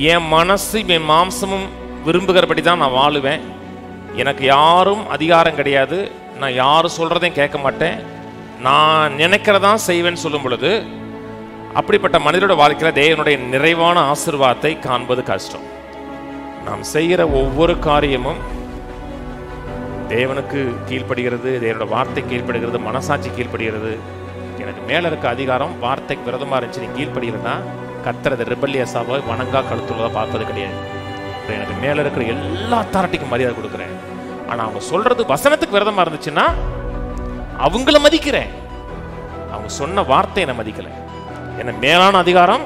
என் மனசு என் மாம்சமும் விரும்புகிறபடி தான் நான் வாழுவேன். எனக்கு யாரும் அதிகாரம் கிடையாது. நான் யாரும் சொல்கிறதையும் கேட்க மாட்டேன். நான் நினைக்கிறதான் செய்வேன்னு சொல்லும் பொழுது அப்படிப்பட்ட மனிதனோட வாழ்க்கையில் தேவனுடைய நிறைவான ஆசீர்வாதத்தை காண்பது கஷ்டம். நாம் செய்கிற ஒவ்வொரு காரியமும் தேவனுக்கு கீழ்ப்படுகிறது, தேவனோட வார்த்தை கீழ்ப்படுகிறது, மனசாட்சி கீழ்ப்படுகிறது. எனக்கு மேலே இருக்க அதிகாரம் வார்த்தைக்கு விரதமாக இருந்துச்சு, நீ கீழ்ப்படுகிறன்னா கத்துறது ரிபல்லியஸாக வணங்கா கழுத்துள்ளதாக பார்ப்பது கிடையாது. எனக்கு மேலே இருக்கிற எல்லா அத்தாரிட்டிக்கும் மரியாதை கொடுக்குறேன். ஆனால் அவங்க சொல்றது வசனத்துக்கு விரதமாக இருந்துச்சுன்னா அவங்கள மதிக்கிறேன், அவங்க சொன்ன வார்த்தையை நான் மதிக்கலை. என்ன மேலான அதிகாரம்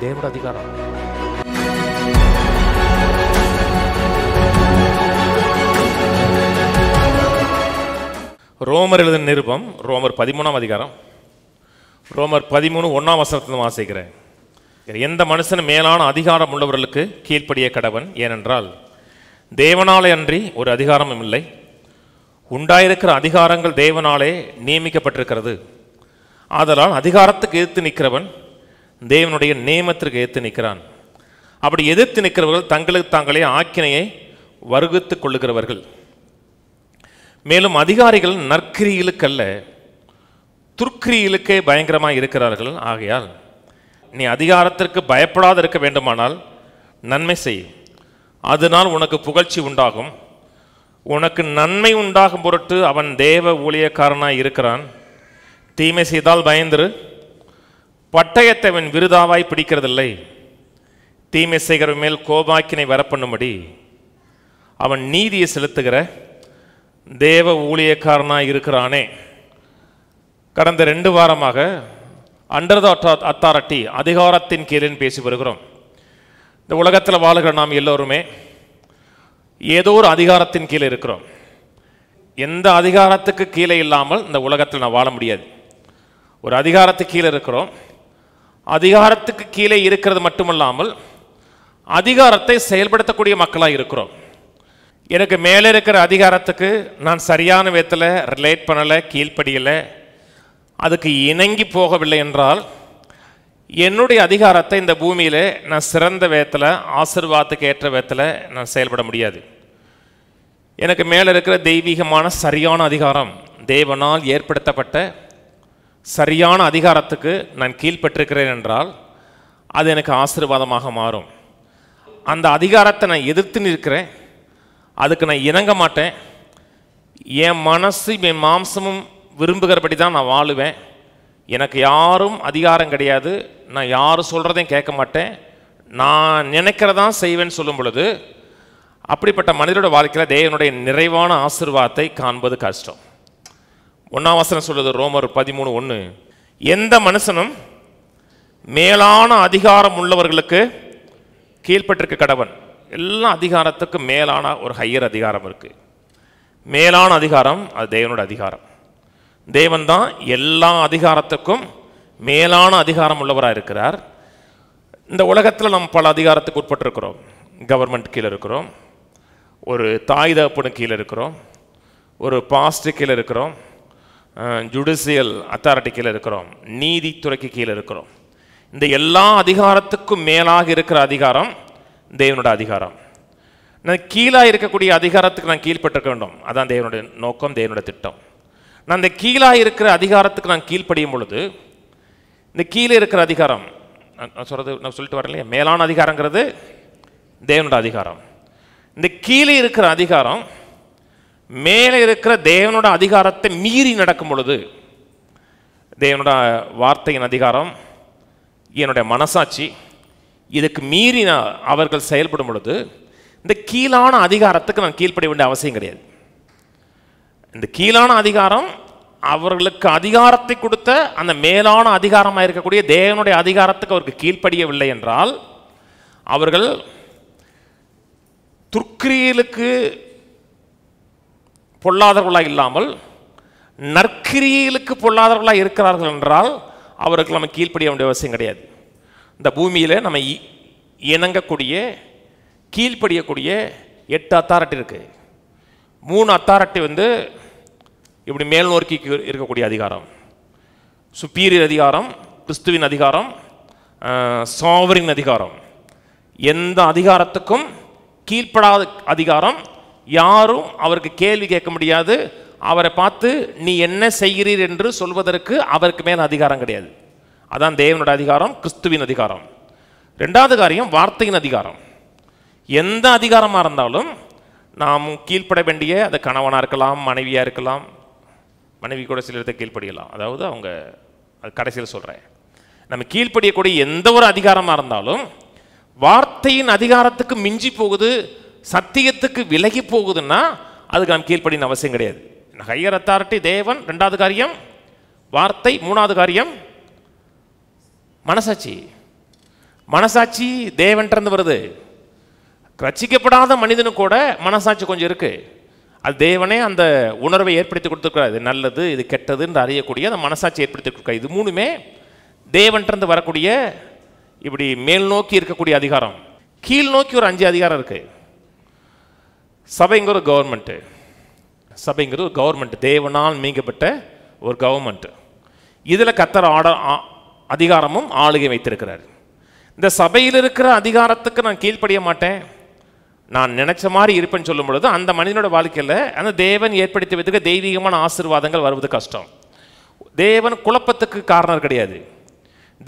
தேவனோட அதிகாரம். ரோமர் எழுதின நிருபம், ரோமர் 13ஆம் அதிகாரம், ரோமர் 13:1 வசனத்தில் வாசிக்கிறேன். எந்த மனுஷனும் மேலான அதிகாரம் உள்ளவர்களுக்கு கீழ்ப்படிய கடவன். ஏனென்றால் தேவனாலே அன்றி ஒரு அதிகாரமும் இல்லை. உண்டாயிருக்கிற அதிகாரங்கள் தேவனாலே நியமிக்கப்பட்டிருக்கிறது. ஆதலால் அதிகாரத்துக்கு எதிர்த்து நிற்கிறவன் தேவனுடைய நியமத்திற்கு எதிர்த்து நிற்கிறான். அப்படி எதிர்த்து நிற்கிறவர்கள் தங்களுக்கு தாங்களே ஆக்கினையை வருவித்துக் கொள்ளுகிறவர்கள். மேலும் அதிகாரிகள் நற்கிரிகளுக்கல்ல துர்க்கிரிகளுக்கே பயங்கரமாக இருக்கிறார்கள். ஆகையால் நீ அதிகாரத்திற்கு பயப்படாது இருக்க வேண்டுமானால் நன்மை செய், அதனால் உனக்கு புகழ்ச்சி உண்டாகும். உனக்கு நன்மை உண்டாகும் பொருட்டு அவன் தேவ ஊழியக்காரனாய் இருக்கிறான். தீமை செய்தால் பயந்திரு, பட்டயத்தை அவன் விருதாவாய் பிடிக்கிறதில்லை. தீமை செய்கிற மேல் கோபாக்கினை வரப்பண்ணும்படி அவன் நீதியை செலுத்துகிற தேவ ஊழியக்காரனாய் இருக்கிறானே. கடந்த 2 வாரமாக அண்டர் த அத்தாரிட்டி, அதிகாரத்தின் கீழே பேசி வருகிறோம். இந்த உலகத்தில் வாழுகிற நாம் எல்லோருமே ஏதோ ஒரு அதிகாரத்தின் கீழே இருக்கிறோம். எந்த அதிகாரத்துக்கு கீழே இல்லாமல் இந்த உலகத்தில் நான் வாழ முடியாது. ஒரு அதிகாரத்துக்கு கீழே இருக்கிறோம். அதிகாரத்துக்கு கீழே இருக்கிறது மட்டுமல்லாமல் அதிகாரத்தை செயல்படுத்தக்கூடிய மக்களாக இருக்கிறோம். எனக்கு மேலே இருக்கிற அதிகாரத்துக்கு நான் சரியான விதத்தில் ரிலேட் பண்ணலை, கீழ்ப்படியலை, அதுக்கு இணங்கி போகவில்லை என்றால் என்னுடைய அதிகாரத்தை இந்த பூமியில் நான் சிறந்த விதத்தில், ஆசீர்வாதத்துக்கு ஏற்ற விதத்தில் நான் செயல்பட முடியாது. எனக்கு மேலே இருக்கிற தெய்வீகமான சரியான அதிகாரம், தேவனால் ஏற்படுத்தப்பட்ட சரியான அதிகாரத்துக்கு நான் கீழ்ப்பட்டிருக்கிறேன் என்றால் அது எனக்கு ஆசீர்வாதமாக மாறும். அந்த அதிகாரத்தை நான் எதிர்த்து நிற்கிறேன், அதுக்கு நான் இணங்க மாட்டேன். என் மனசு என் மாம்சமும் விரும்புகிறபடி தான் நான் வாழுவேன். எனக்கு யாரும் அதிகாரம் கிடையாது. நான் யாரும் சொல்கிறதையும் கேட்க மாட்டேன். நான் நினைக்கிறதான் செய்வேன்னு சொல்லும் பொழுது அப்படிப்பட்ட மனிதனோட வாழ்க்கையில் தேவனுடைய நிறைவான ஆசீர்வாதத்தை காண்பது கஷ்டம். 1ஆம் வசனம் சொல்லுது, ரோமர் 13:1, எந்த மனுஷனும் மேலான அதிகாரம் உள்ளவர்களுக்கு கீழ்ப்பட்டிருக்க கடவன். எல்லா அதிகாரத்துக்கும் மேலான ஒரு ஹையர் அதிகாரம் இருக்கு. மேலான அதிகாரம் அது தேவனோட அதிகாரம். தேவன் தான் எல்லா அதிகாரத்துக்கும் மேலான அதிகாரம் உள்ளவராக இருக்கிறார். இந்த உலகத்தில் நம்ம பல அதிகாரத்துக்கு உட்பட்டிருக்கிறோம். கவர்மெண்ட் கீழே இருக்கிறோம், ஒரு தாய் தகப்பனு கீழே இருக்கிறோம், ஒரு பாஸ்டர் கீழே இருக்கிறோம், ஜுடிஷியல் அத்தாரிட்டி கீழே இருக்கிறோம், நீதித்துறைக்கு கீழே இருக்கிறோம். இந்த எல்லா அதிகாரத்துக்கும் மேலாக இருக்கிற அதிகாரம் தேவனோட அதிகாரம். நான் கீழாக இருக்கக்கூடிய அதிகாரத்துக்கு நான் கீழ்பட்டிருக்க வேண்டும். அதான் தேவனுடைய நோக்கம், தேவனுடைய திட்டம். நான் இந்த கீழாக இருக்கிற அதிகாரத்துக்கு நான் கீழ்ப்படியும் பொழுது இந்த கீழே இருக்கிற அதிகாரம், நான் சொல்கிறது நான் சொல்லிட்டு வரேன் இல்லையா, மேலான அதிகாரங்கிறது தேவனோட அதிகாரம். இந்த கீழே இருக்கிற அதிகாரம் மேலே இருக்கிற தேவனோட அதிகாரத்தை மீறி நடக்கும் பொழுது, தேவனோட வார்த்தையின் அதிகாரம், என்னுடைய மனசாட்சி, இதுக்கு மீறி அவர்கள் செயல்படும் பொழுது இந்த கீழான அதிகாரத்துக்கு நான் கீழ்ப்படிய வேண்டிய அவசியம் கிடையாது. இந்த கீழான அதிகாரம் அவர்களுக்கு அதிகாரத்தை கொடுத்த அந்த மேலான அதிகாரமாக இருக்கக்கூடிய தேவனுடைய அதிகாரத்துக்கு அவருக்கு கீழ்ப்படியவில்லை என்றால் அவர்கள் துர்க்கிரியலுக்கு பொல்லாதவர்களாக இல்லாமல் நற்கிரியலுக்கு பொல்லாதவர்களாக இருக்கிறார்கள் என்றால் அவருக்கு நம்ம கீழ்ப்படிய வேண்டிய அவசியம் கிடையாது. இந்த பூமியில் நம்ம இணங்கக்கூடிய கீழ்ப்படியக்கூடிய 8 அத்தாரிட்டி இருக்கு. 3 அத்தாரிட்டி இப்படி மேல் நோக்கி இருக்கக்கூடிய அதிகாரம், சுப்பீரியர் அதிகாரம், கிறிஸ்துவின் அதிகாரம், சாவரின் அதிகாரம். எந்த அதிகாரத்துக்கும் கீழ்ப்படாத அதிகாரம். யாரும் அவருக்கு கேள்வி கேட்க முடியாது. அவரை பார்த்து நீ என்ன செய்கிறீர் என்று சொல்வதற்கு அவருக்கு மேல் அதிகாரம் கிடையாது. அதான் தேவனோட அதிகாரம், கிறிஸ்துவின் அதிகாரம். ரெண்டாவது காரியம் வார்த்தையின் அதிகாரம். எந்த அதிகாரமாக இருந்தாலும் நாம் கீழ்ப்பட வேண்டிய, அது கணவனாக இருக்கலாம், மனைவியாக இருக்கலாம். மனைவி கூட சிலத்தை கீழ்ப்படியலாம். அதாவது அவங்க அது கடைசியில் சொல்கிறேன். நம்ம கீழ்ப்படியக்கூடிய எந்த ஒரு அதிகாரமாக இருந்தாலும் வார்த்தையின் அதிகாரத்துக்கு மிஞ்சி போகுது, சத்தியத்துக்கு விலகி போகுதுன்னா அதுக்கு நாம் கீழ்ப்படின அவசியம் கிடையாது. ஹையர் அத்தாரிட்டி தேவன், ரெண்டாவது காரியம் வார்த்தை, மூணாவது காரியம் மனசாட்சி. மனசாட்சி தேவன்கிட்ட வருது. ரட்சிக்கப்படாத மனிதனுக்கு கூட மனசாட்சி கொஞ்சம் இருக்கு. அது தேவனே அந்த உணர்வை ஏற்படுத்தி கொடுத்துருக்கிறார். இது நல்லது, இது கெட்டதுன்னு அறியக்கூடிய அந்த மனசாட்சி ஏற்படுத்தி கொடுக்குறார். இது மூணுமே தேவன்கிட்ட வரக்கூடிய இப்படி மேல் நோக்கி இருக்கக்கூடிய அதிகாரம். கீழ் நோக்கி ஒரு 5 அதிகாரம் இருக்கு. சபைங்கிற ஒரு கவர்மெண்ட். சபைங்கிறது ஒரு கவர்மெண்ட், தேவனால் மீட்கப்பட்ட ஒரு கவர்மெண்ட். இதில் கர்த்தர் அதிகாரமும் ஆளுகை வைத்திருக்கிறார். இந்த சபையில் இருக்கிற அதிகாரத்துக்கு நான் கீழ்ப்படிய மாட்டேன், நான் நினைச்ச மாதிரி இருப்பேன்னு சொல்லும் பொழுது அந்த மனிதனோட வாழ்க்கையில் அந்த தேவன் ஏற்படுத்தி வைத்துக்க தெய்வீகமான ஆசீர்வாதங்கள் வருவது கஷ்டம். தேவன் குழப்பத்துக்கு காரணம் கிடையாது.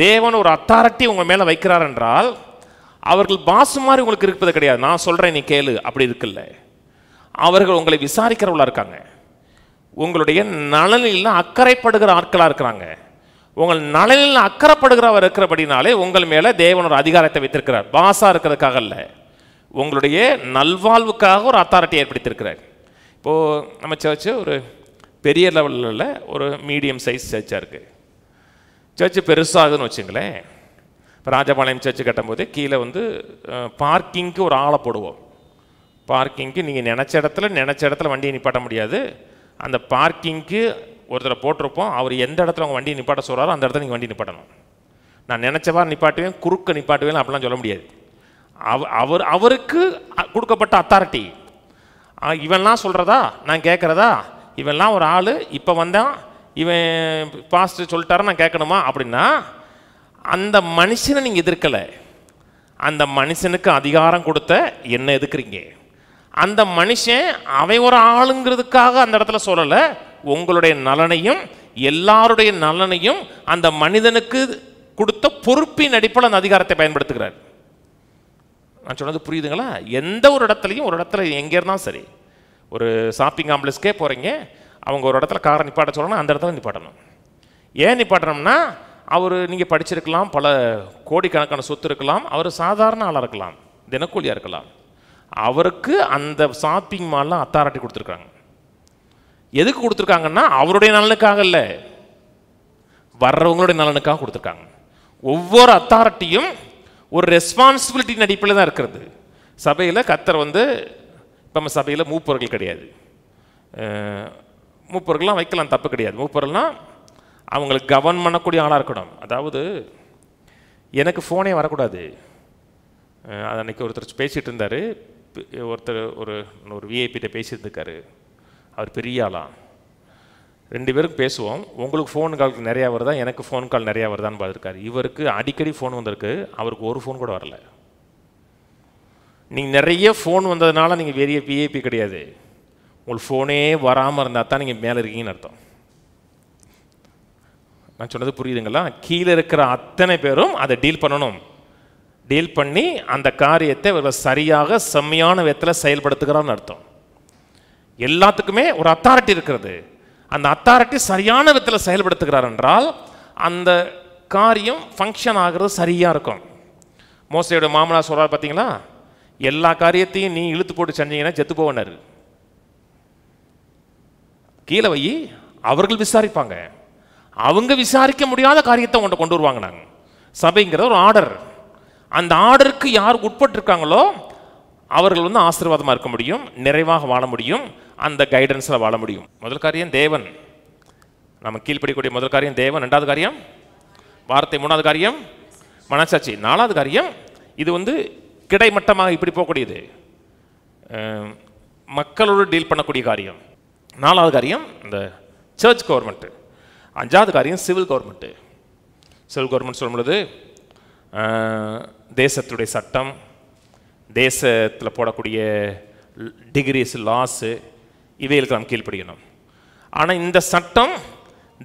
தேவன் ஒரு அத்தாரிட்டி உங்கள் மேலே வைக்கிறார் என்றால் அவர்கள் பாசு மாதிரி உங்களுக்கு இருப்பது கிடையாது. நான் சொல்கிறேன் நீ கேளு, அப்படி இருக்குல்ல. அவர்கள் உங்களை விசாரிக்கிறவர்களாக இருக்காங்க. உங்களுடைய நலனில் அக்கறைப்படுகிற ஆட்களாக இருக்கிறாங்க. உங்கள் நலனில் அக்கறைப்படுகிறவர் இருக்கிறபடினாலே உங்கள் மேலே தேவன் ஒரு அதிகாரத்தை வைத்திருக்கிறார். பாசா இருக்கிறதுக்காக இல்லை, உங்களுடைய நல்வாழ்வுக்காக ஒரு அத்தாரிட்டி ஏற்படுத்தியிருக்கிறார். இப்போது நம்ம சர்ச்சு ஒரு பெரிய லெவலில் ஒரு மீடியம் சைஸ் சர்ச்சாக இருக்குது. சர்ச்சு பெருசாகுதுன்னு வச்சுங்களேன். இப்போ ராஜபாளையம் சர்ச்சு கட்டும்போது கீழே பார்க்கிங்க்கு ஒரு ஆளை போடுவோம். பார்க்கிங்க்கு நீங்கள் நினச்ச இடத்துல வண்டியை நிப்பாட்ட முடியாது. அந்த பார்க்கிங்க்கு ஒருத்தரை போட்டிருப்போம். அவர் எந்த இடத்துல அவங்க வண்டியை நிப்பாட்ட சொல்கிறாரோ அந்த இடத்துல நீங்கள் வண்டி நிப்பாட்டணும். நான் நினச்சவாறு நிப்பாட்டுவேன், குறுக்க நிப்பாட்டுவேன் அப்படிலாம் சொல்ல முடியாது. அவருக்கு கொடுக்கப்பட்ட அத்தாரிட்டி. இவன்லாம் சொல்கிறதா, நான் கேட்குறதா, இவன்லாம் ஒரு ஆள் இப்போ வந்தான், இவன் பாஸ்டர் சொல்லிட்டாரு நான் கேட்கணுமா அப்படின்னா அந்த மனுஷனை நீங்கள் எதிர்க்கலை. அந்த மனுஷனுக்கு அதிகாரம் கொடுத்த என்ன எதுக்குறீங்க? அந்த மனுஷன் அவன் ஒரு ஆளுங்கிறதுக்காக அந்த இடத்துல சொல்லலை. உங்களுடைய நலனையும் எல்லாருடைய நலனையும் அந்த மனிதனுக்கு கொடுத்த பொறுப்பின் அடிப்படையில் அந்த அதிகாரத்தை பயன்படுத்துகிறார். நான் சொன்னது புரியுதுங்களா? எந்த ஒரு இடத்துலையும், ஒரு இடத்துல எங்கே இருந்தாலும் சரி, ஒரு ஷாப்பிங் காம்ப்ளெக்ஸ்க்கே போகிறீங்க, அவங்க ஒரு இடத்துல காரை நிப்பாட்ட சொல்லணும், அந்த இடத்துல நிப்பாட்டணும். ஏன் நிப்பாட்டணும்னா அவர் நீங்கள் படிச்சிருக்கலாம், பல கோடிக்கணக்கான சொத்து இருக்கலாம், அவர் சாதாரண ஆளாக இருக்கலாம், தினக்கூலியாக இருக்கலாம். அவருக்கு அந்த ஷாப்பிங் மாலில் அத்தாரிட்டி கொடுத்துருக்காங்க. எதுக்கு கொடுத்துருக்காங்கன்னா அவருடைய நலனுக்காக இல்லை, வர்றவங்களுடைய நலனுக்காக கொடுத்துருக்காங்க. ஒவ்வொரு அத்தாரிட்டியும் ஒரு ரெஸ்பான்சிபிலிட்டியின் அடிப்படையில் தான் இருக்கிறது. சபையில் கர்த்தர் இப்போ நம்ம சபையில் மூப்பர்கள் கிடையாது. மூப்பர்கள்லாம் வைக்கலாம், தப்பு கிடையாது. மூப்பர்கள்லாம் அவங்களுக்கு கவர்ன் பண்ணக்கூடிய ஆளாக இருக்கணும். அதாவது எனக்கு ஃபோனே வரக்கூடாது. அது அன்றைக்கி ஒருத்தர் பேசிகிட்டு இருந்தார். ஒருத்தர் ஒரு விஐபிகிட்ட பேசிட்டு இருக்காரு. அவர் பெரிய ஆளாம். 2 பேருக்கு பேசுவோம். உங்களுக்கு ஃபோன் கால் நிறையா வருதா, எனக்கு ஃபோன் கால் நிறையா வருதான்னு பார்த்துருக்காரு. இவருக்கு அடிக்கடி ஃபோன் வந்திருக்கு, அவருக்கு ஒரு ஃபோன் கூட வரல. நீங்கள் நிறைய ஃபோன் வந்ததுனால நீங்கள் பெரிய விஐபி கிடையாது. உங்களுக்கு ஃபோனே வராமல் இருந்தால் தான் நீங்கள் மேலே இருக்கீங்கன்னு அர்த்தம். நான் சொன்னது புரியுதுங்களா? கீழே இருக்கிற அத்தனை பேரும் அதை டீல் பண்ணணும். டீல் பண்ணி அந்த காரியத்தை இவர்கள் சரியாக செம்மையான விதத்தில் செயல்படுத்துகிறான்னு அர்த்தம். எல்லாத்துக்குமே ஒரு அத்தாரிட்டி இருக்கிறது. அந்த அத்தாரிட்டி சரியான விதத்தில் செயல்படுத்துகிறார் என்றால் அந்த காரியம் ஃபங்க்ஷன் ஆகிறது சரியாக இருக்கும். மோசையோட மாமனார் சொல்கிறார் பார்த்தீங்களா, எல்லா காரியத்தையும் நீ இழுத்து போட்டு செஞ்சீங்கன்னா செத்து போவனர். கீழே வை, அவர்கள் விசாரிப்பாங்க. அவங்க விசாரிக்க முடியாத காரியத்தை உங்கள்கிட்ட கொண்டு வருவாங்க. நாங்கள் சபைங்கிற ஒரு ஆர்டர், அந்த ஆர்டருக்கு யார் உட்பட்டிருக்காங்களோ அவர்கள் ஆசீர்வாதமாக இருக்க முடியும், நிறைவாக வாழ முடியும், அந்த கைடன்ஸில் வாழ முடியும். முதல் காரியம் தேவன், நம்ம கீழ்ப்படிக்கூடிய முதல் காரியம் தேவன். 2வது காரியம் வார்த்தை. 3வது காரியம் மனசாட்சி. 4வது காரியம் இது கிடைமட்டமாக இப்படி போகக்கூடியது, மக்களோடு டீல் பண்ணக்கூடிய காரியம். 4வது காரியம் இந்த சர்ச் கவர்மெண்ட்டு. 5வது காரியம் சிவில் கவர்மெண்ட்டு. சிவில் கவர்மெண்ட் சொல்லும் பொழுது தேசத்துடைய சட்டம், தேசத்தில் போடக்கூடிய டிகிரிஸ், லாஸு, இவைகளுக்கு நாம் கீழ்ப்படியணும். ஆனால் இந்த சட்டம்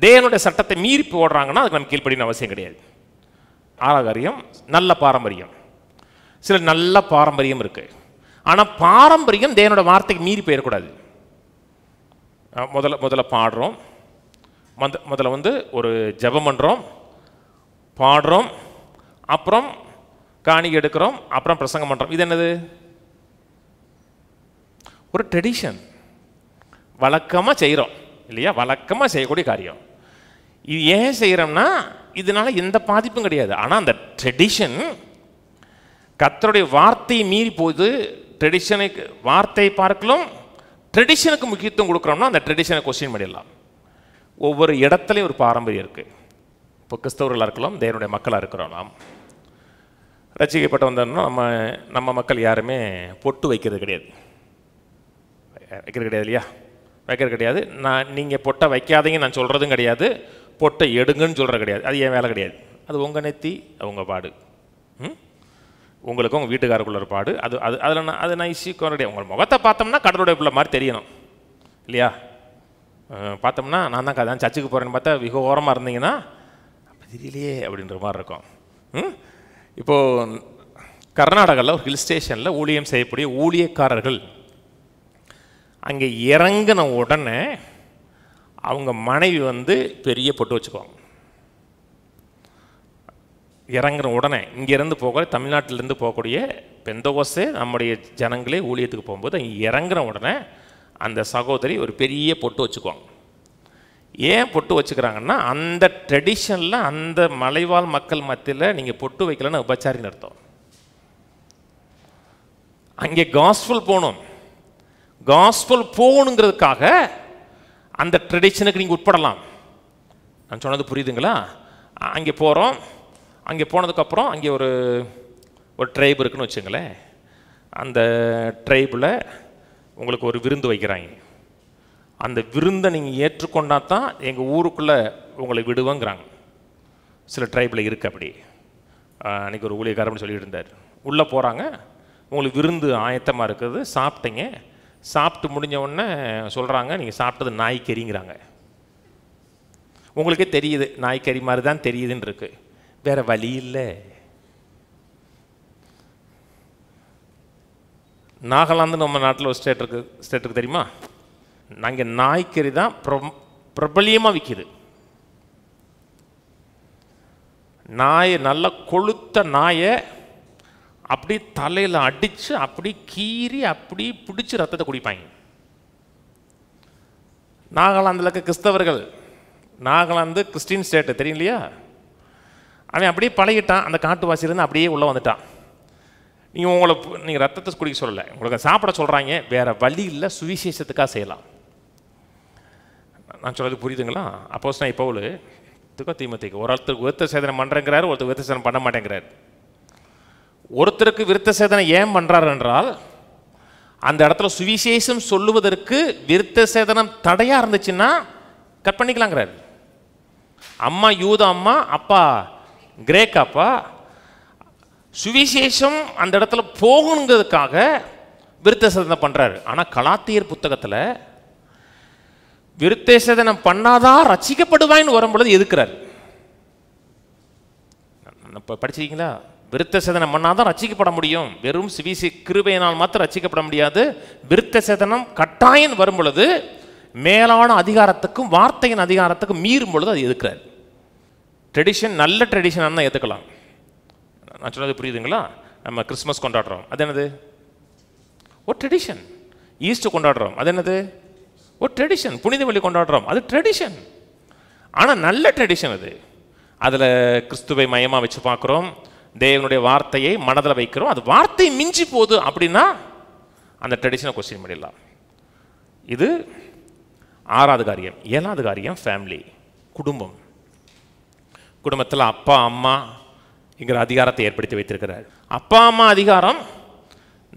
தேவனுடைய சட்டத்தை மீறி போடுறாங்கன்னா அதுக்கு நம்ம கீழ்ப்படியணும் அவசியம் கிடையாது. 6வது காரியம் நல்ல பாரம்பரியம். சில நல்ல பாரம்பரியம் இருக்குது, ஆனால் பாரம்பரியம் தேவனோட வார்த்தைக்கு மீறி போயிடக்கூடாது. முதல்ல பாடுறோம், முதல்ல ஒரு ஜெபம் பண்ணுறோம், பாடுறோம், அப்புறம் காணிக்கை எடுக்கிறோம், அப்புறம் பிரசங்கம் பண்ணுறோம். இது என்னது? ஒரு ட்ரெடிஷன், வழக்கமாக செய்கிறோம் இல்லையா? வழக்கமாக செய்யக்கூடிய காரியம். இது ஏன் செய்கிறோம்னா இதனால எந்த பாதிப்பும் கிடையாது. ஆனால் அந்த ட்ரெடிஷன் கர்த்தருடைய வார்த்தையை மீறி போகுது. ட்ரெடிஷனுக்கு வார்த்தையை பார்க்கலாம், ட்ரெடிஷனுக்கு முக்கியத்துவம் கொடுக்குறோம்னா அந்த ட்ரெடிஷனை கொஸ்டின் பண்ணிடலாம். ஒவ்வொரு இடத்துலையும் ஒரு பாரம்பரியம் இருக்குது. இப்போ கிறிஸ்தவர்களாக இருக்கலாம், தேவனுடைய மக்களாக இருக்கிறோம். நாம் ரட்சிக்கப்பட்டு வந்தோம்னா நம்ம மக்கள் யாருமே பொட்டு வைக்கிறது கிடையாது இல்லையா? வைக்கிறது கிடையாது. நீங்கள் பொட்டை வைக்காதீங்க நான் சொல்கிறதும் கிடையாது, பொட்டை எடுங்கன்னு சொல்கிறது கிடையாது. அது என் வேலை கிடையாது. அது உங்கள் நெத்தி, உங்கள் பாடு, உங்களுக்கும் உங்கள் வீட்டுக்காரருக்குள்ள ஒரு பாடு. அதில் நான் இஷ்யூக்கும் கிடையாது. உங்கள் முகத்தை பார்த்தோம்னா கடவுளுடைய பிள்ளை மாதிரி தெரியணும் இல்லையா? பார்த்தோம்னா நான் தான் சர்ச்சுக்கு போகிறேன்னு பார்த்தா மிக ஓரமாக இருந்தீங்கன்னா அப்போ தெரியலையே அப்படின்ற மாதிரி இருக்கும். இப்போது கர்நாடகாவில் ஒரு ஹில் ஸ்டேஷனில் ஊழியம் செய்யக்கூடிய ஊழியக்காரர்கள் அங்கே இறங்கின உடனே அவங்க மனைவி பெரிய பொட்டு வச்சுக்குவாங்க. இறங்குற உடனே இங்கேருந்து போக தமிழ்நாட்டிலேருந்து போகக்கூடிய பெந்தகோஸ்தே நம்முடைய ஜனங்களே ஊழியத்துக்கு போகும்போது அங்கே இறங்குற உடனே அந்த சகோதரி ஒரு பெரிய பொட்டு வச்சுக்குவாங்க. ஏன் பொட்டு வச்சுக்கிறாங்கன்னா அந்த ட்ரெடிஷனில் அந்த மலைவாழ் மக்கள் மத்தியில் நீங்கள் பொட்டு வைக்கலன்னு உபச்சாரின்னு அர்த்தம். அங்கே காஸ்பல் போகணும், காஸ்பல் போகணுங்கிறதுக்காக அந்த ட்ரெடிஷனுக்கு நீங்கள் உட்படலாம். நான் சொன்னது புரியுதுங்களா? அங்கே போகிறோம், அங்கே போனதுக்கப்புறம் அங்கே ஒரு ட்ரைப் இருக்குன்னு வச்சுங்களேன். அந்த ட்ரைபில் உங்களுக்கு ஒரு விருந்து வைக்கிறாங்க. அந்த விருந்தை நீங்கள் ஏற்றுக்கொண்டா தான் எங்கள் ஊருக்குள்ளே உங்களை விடுவேங்கிறாங்க. சில ட்ரைபில் இருக்குது அப்படி. அன்றைக்கி ஒரு ஊழியக்காரன்னு சொல்லிட்டு இருந்தார். உள்ளே போகிறாங்க, உங்களுக்கு விருந்து ஆயத்தமாக இருக்குது, சாப்பிட்டீங்க, சாப்பிட்டு முடிஞ்ச உடனே சொல்கிறாங்க நீங்கள் சாப்பிட்டது நாய்க்கறிங்கிறாங்க. உங்களுக்கே தெரியுது நாய்க்கறி மாதிரி தான் தெரியுதுன்னு இருக்கு, வேற வழி இல்லை. நாகாலாந்து நம்ம நாட்டில் ஒரு ஸ்டேட்டுக்கு தெரியுமா? நாங்கள் நாய்க்கறி தான் பிரபலியமாக விற்கிது. நாயை நல்லா கொளுத்த நாயை அப்படி தலையில் அடித்து அப்படி கீறி அப்படி பிடிச்சி ரத்தத்தை குடிப்பாங்க. நாகாலாந்தில் இருக்க கிறிஸ்தவர்கள், நாகாலாந்து கிறிஸ்டின் ஸ்டேட்டு தெரியும் இல்லையா? அவன் அப்படியே பழகிட்டான், அந்த காட்டுவாசியிலேருந்து அப்படியே உள்ளே வந்துட்டான். நீங்கள் ரத்தத்தை குடிக்க சொல்லலை, உங்களுக்கு சாப்பிட சொல்கிறாங்க, வேறு வழி இல்லை, சுவிசேஷத்துக்காக செய்யலாம். நான் சொல்கிறது புரியுதுங்களா? அப்போஸ்தலன் பவுல் தீமோத்தேயுக்கு ஒருத்தருக்கு விருத்த சேதனை பண்ணுறேங்கிறாரு, ஒருத்தர் விருத்த சேதனை பண்ண மாட்டேங்கிறார். ஒருத்தருக்கு விருத்த சேதனை ஏன் பண்ணுறாரு என்றால் அந்த இடத்துல சுவிசேஷம் சொல்லுவதற்கு விருத்த சேதனம் தடையாக இருந்துச்சுன்னா கட் பண்ணிக்கலாங்கிறார். அம்மா யூத அம்மா, அப்பா கிரேக் அப்பா, சுவிசேஷம் அந்த இடத்துல போகணுங்கிறதுக்காக விருத்த சேதனை பண்ணுறாரு. ஆனால் கலாத்தியர் புத்தகத்தில் விருத்த சேதனம் பண்ணாதான் ரட்சிக்கப்படுவாயின்னு வரும்பொழுது எதுக்குறாரு. இப்போ படிச்சிருக்கீங்களா? விருத்த சேதனம் பண்ணாதான் ரட்சிக்கப்பட முடியும், வெறும் கிருபையினால் மாத்திரம் ரட்சிக்கப்பட முடியாது. விருத்த சேதனம் கட்டாயம் வரும் பொழுது மேலான அதிகாரத்துக்கும் வார்த்தையின் அதிகாரத்துக்கும் மீறும் பொழுது அது எதுக்குறாரு. ட்ரெடிஷன் நல்ல ட்ரெடிஷனாக தான் ஏற்றுக்கலாம். நான் சொன்னது புரியுதுங்களா? நம்ம கிறிஸ்மஸ் கொண்டாடுறோம், அது என்னது? ஒரு ட்ரெடிஷன். ஈஸ்டர் கொண்டாடுறோம், அது என்னது? ஒரு ட்ரெடிஷன். புனித வெள்ளி கொண்டாடுறோம், அது ட்ரெடிஷன். ஆனால் நல்ல ட்ரெடிஷன் அது. அதில் கிறிஸ்துவை மையமாக வச்சு பார்க்குறோம், தேவனுடைய வார்த்தையை மனதில் வைக்கிறோம். அது வார்த்தை மிஞ்சி போகுது அப்படின்னா அந்த ட்ரெடிஷனை கொஸ்டின் பண்ணிடலாம். இது 6வது காரியம். 7வது காரியம் ஃபேமிலி, குடும்பம். குடும்பத்தில் அப்பா அம்மாங்கிற அதிகாரத்தை ஏற்படுத்தி வைத்திருக்கிறார். அப்பா அம்மா அதிகாரம்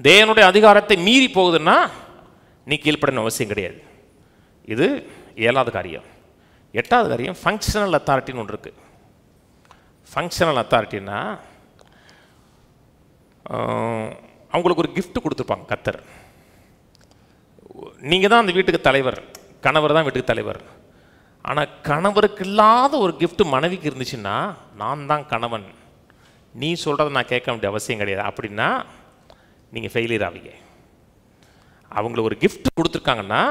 தேவனுடைய அதிகாரத்தை மீறி போகுதுன்னா நீ கீழ்ப்படணும் அவசியம் கிடையாது. இது 7வது காரியம். 8வது காரியம் ஃபங்க்ஷனல் அத்தாரிட்டின்னு ஒன்று இருக்குது. ஃபங்க்ஷனல் அத்தாரிட்டின்னா அவங்களுக்கு ஒரு gift கொடுத்துருப்பாங்க கர்த்தர். நீங்கள் தான் அந்த வீட்டுக்கு தலைவர், கணவர் தான் வீட்டுக்கு தலைவர். ஆனால் கணவருக்கு இல்லாத ஒரு gift மனைவிக்கு இருந்துச்சுன்னா, நான் தான் கணவன், நீ சொல்கிறத நான் கேட்க வேண்டிய அவசியம் கிடையாது அப்படின்னா நீங்கள் ஃபெயிலியர் ஆவீங்க. அவங்களுக்கு ஒரு gift கொடுத்துருக்காங்கன்னா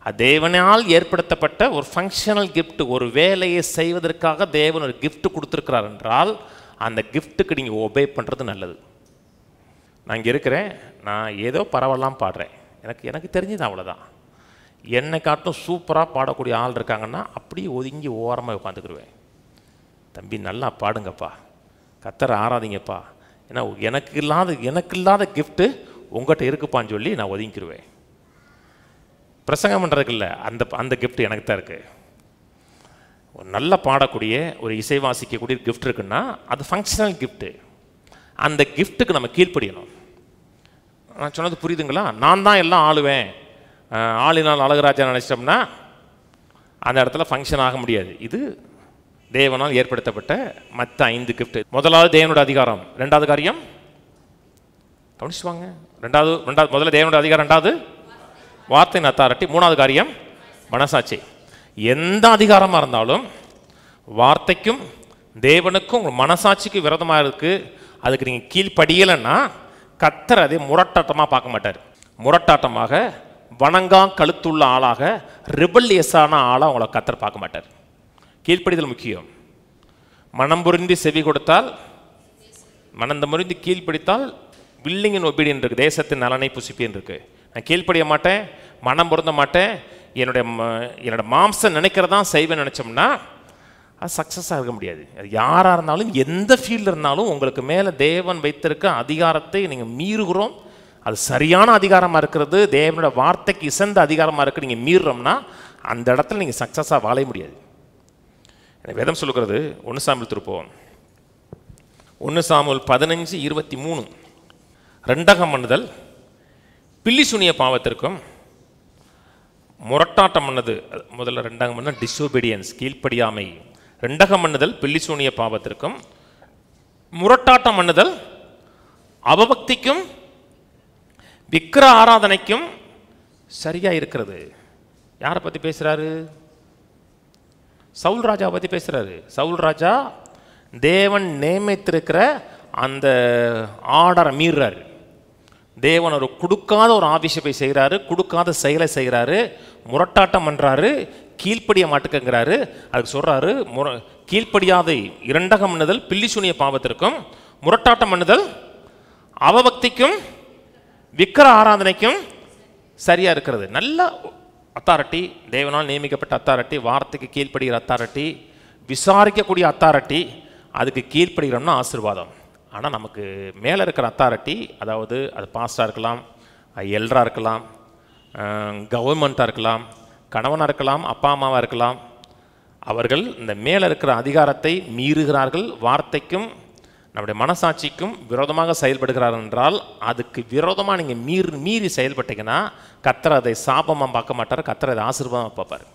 அது தேவனால் ஏற்படுத்தப்பட்ட ஒரு ஃபங்க்ஷனல் gift, ஒரு வேலையை செய்வதற்காக தேவன் ஒரு gift கொடுத்துருக்கிறார் என்றால் அந்த கிஃப்ட்டுக்கு நீங்கள் ஒபே பண்ணுறது நல்லது. நான் இங்கே இருக்கிறேன், நான் ஏதோ பரவாயில்லாம் பாடுறேன், எனக்கு தெரிஞ்சது அவ்வளோதான். என்னை காட்டும் சூப்பராக பாடக்கூடிய ஆள் இருக்காங்கன்னா அப்படியே ஒதுங்கி ஓரமாக உட்காந்துக்கிடுவேன். தம்பி நல்லா பாடுங்கப்பா, கர்த்தரை ஆராதிங்கப்பா, ஏன்னா எனக்கு இல்லாத கிஃப்ட்டு உங்கள்கிட்ட இருக்குப்பான்னு சொல்லி நான் ஒதுங்கிடுவேன். பிரசங்கம் பண்ணுறதுக்கு இல்லை, அந்த கிஃப்ட் எனக்கு தான் இருக்குது. ஒரு நல்லா பாடக்கூடிய, ஒரு இசை வாசிக்கக்கூடிய கிஃப்ட் இருக்குன்னா அது ஃபங்க்ஷனல் கிஃப்ட்டு. அந்த கிஃப்ட்டுக்கு நம்ம கீழ்ப்படியணும். நான் சொன்னது புரியுதுங்களா? நான் தான் எல்லாம் ஆளுவேன், ஆளினால் அழகராஜா நினச்சிட்டோம்னா அந்த இடத்துல ஃபங்க்ஷன் ஆக முடியாது. இது தேவனால் ஏற்படுத்தப்பட்ட மற்ற 5 கிஃப்ட். முதலாவது தேவனோட அதிகாரம், ரெண்டாவது காரியம் கவனிச்சுவாங்க. முதல்ல தேவனோட அதிகாரம், ரெண்டாவது வார்த்தையின் அத்தாரிட்டி, மூணாவது காரியம் மனசாட்சி. எந்த அதிகாரமாக இருந்தாலும் வார்த்தைக்கும் தேவனுக்கும் மனசாட்சிக்கு விரோதமாக இருக்குது, அதுக்கு நீங்கள் கீழ்ப்படியலைன்னா கர்த்தர் அதே முரட்டாட்டமாக பார்க்க மாட்டார். முரட்டாட்டமாக வணங்கா கழுத்துள்ள ஆளாக ரிபல்லியஸான ஆளாக உங்களை கர்த்தர் பார்க்க மாட்டார். கீழ்ப்படிதல் முக்கியம். மனம் புரிந்து செவி கொடுத்தால், மனந்த முறிந்து கீழ்ப்படித்தால் வில்லிங் இன் ஒபீடியன் இருக்குது, தேசத்தின் நலனை புசிப்பேன் இருக்குது. நான் கீழ்ப்படிய மாட்டேன், மனம் பொருந்த மாட்டேன், என்னோட மாம்சம் நினைக்கிறதான் செய்வேன் நினச்சோம்னா அது சக்ஸஸாக இருக்க முடியாது. அது யாராக இருந்தாலும் எந்த ஃபீல்டில் இருந்தாலும் உங்களுக்கு மேலே தேவன் வைத்திருக்க அதிகாரத்தை நீங்கள் மீறுகிறோம், அது சரியான அதிகாரமாக இருக்கிறது, தேவனோட வார்த்தைக்கு இசைந்த அதிகாரமாக இருக்குது, நீங்கள் மீறுறோம்னா அந்த இடத்துல நீங்கள் சக்ஸஸாக வாழ முடியாது. வேதம் சொல்லுகிறது 1 சாமுவேல் திருப்போம், 1 சாமுவேல் 15:23. ரெண்டகம் பண்ணுதல் பில்லி சுனிய பாவத்திற்கும் முரட்டாட்டம் பண்ணது, முதல்ல ரெண்டகம் பண்ண டிஸ்ஒபீடியன்ஸ் கீழ்ப்படியாமை, ரெண்டகம் பண்ணுதல் பில்லி சூனிய பாவத்திற்கும் முரட்டாட்டம் பண்ணுதல் அவபக்திக்கும் விக்கிர ஆராதனைக்கும் சரியா இருக்கிறது. யாரை பற்றி பேசுறாரு? சவுல் ராஜா பற்றி பேசுறாரு. சவுல் ராஜா தேவன் நியமித்திருக்கிற அந்த ஆர்டரை மீறாரு. தேவன் ஒரு கொடுக்காத ஒரு ஆபிஷப்பை செய்கிறாரு, கொடுக்காத செயலை செய்கிறாரு, முரட்டாட்டம் பண்ணுறாரு, கீழ்ப்படிய மாட்டுக்குங்கிறாரு. அதுக்கு சொல்கிறாரு, கீழ்ப்படியாதை இரண்டகம் பண்ணுதல் பில்லி சூனிய பாவத்திற்கும் முரட்டாட்டம் பண்ணுதல் அவபக்திக்கும் விக்கிர ஆராதனைக்கும் சரியாக இருக்கிறது. நல்ல அத்தாரிட்டி, தேவனால் நியமிக்கப்பட்ட அத்தாரிட்டி, வார்த்தைக்கு கீழ்ப்படுகிற அத்தாரிட்டி, விசாரிக்கக்கூடிய அத்தாரிட்டி, அதுக்கு கீழ்ப்படுகிறோம்னா ஆசீர்வாதம். ஆனால் நமக்கு மேலே இருக்கிற அத்தாரிட்டி, அதாவது அது பாஸ்டாக இருக்கலாம், எல்டராக இருக்கலாம், கவர்மெண்ட்டாக இருக்கலாம், கணவனாக இருக்கலாம், அப்பா அம்மாவாக இருக்கலாம், அவர்கள் இந்த மேலே இருக்கிற அதிகாரத்தை மீறுகிறார்கள், வார்த்தைக்கும் நம்முடைய மனசாட்சிக்கும் விரோதமாக செயல்படுகிறார்கள் என்றால் அதுக்கு விரோதமாக நீங்கள் மீறி செயல்பட்டீங்கன்னா கர்த்தர் அதை சாபமாக பார்க்க மாட்டார், கர்த்தர் அதை ஆசீர்வாதமாக பார்ப்பார்.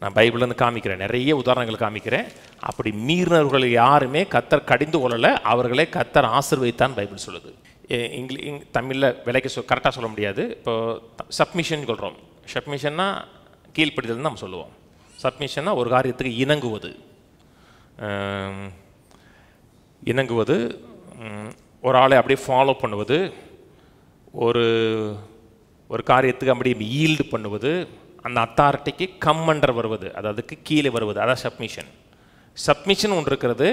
நான் பைபிள்லேருந்து காமிக்கிறேன், நிறைய உதாரணங்கள் காமிக்கிறேன். அப்படி மீறினவர்கள் யாருமே கர்த்தர் கடிந்து கொள்ளலை, அவர்களே கர்த்தர் ஆசீர்வதித்தான் பைபிள் சொல்லுது. தமிழில் விலைக்கு கரெக்டாக சொல்ல முடியாது. இப்போ சப்மிஷன் சொல்கிறோம். சப்மிஷன்னா கீழ்ப்படிதல்னு நம்ம சொல்லுவோம். சப்மிஷன்னா ஒரு காரியத்துக்கு இணங்குவது, ஒரு ஆளை அப்படியே ஃபாலோ பண்ணுவது, ஒரு காரியத்துக்கு அப்படியே ஈல்டு பண்ணுவது, அந்த அத்தாரிட்டிக்கு கம்மண்டர் வருவது, அதுக்கு கீழே வருவது, அதான் சப்மிஷன். சப்மிஷன் ஒன்று இருக்கிறது,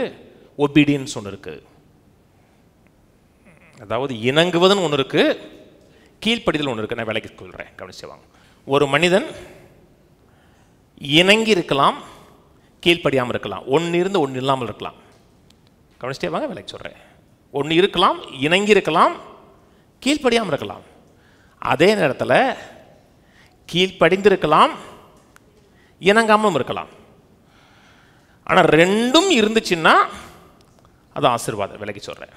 ஒபீடியன்ஸ் ஒன்று இருக்குது. அதாவது இணங்குவதுன்னு ஒன்று இருக்குது, கீழ்ப்படிதல் ஒன்று இருக்குது. நான் விலைக்கு சொல்கிறேன், கவனிச்சுவாங்க. ஒரு மனிதன் இணங்கி இருக்கலாம், கீழ்ப்படியாமல் இருக்கலாம், ஒன்று இருந்து ஒன்று இல்லாமல் இருக்கலாம். கவனிச்சிட்டே வாங்க, விலைக்கு சொல்கிறேன். ஒன்று இருக்கலாம், இணங்கி இருக்கலாம், கீழ்ப்படியாமல் இருக்கலாம். அதே நேரத்தில் கீழ்ப்படிந்திருக்கலாம், இணங்காமலும் இருக்கலாம். ஆனால் ரெண்டும் இருந்துச்சுன்னா அது ஆசீர்வாதம். விலைக்கு சொல்கிறேன்.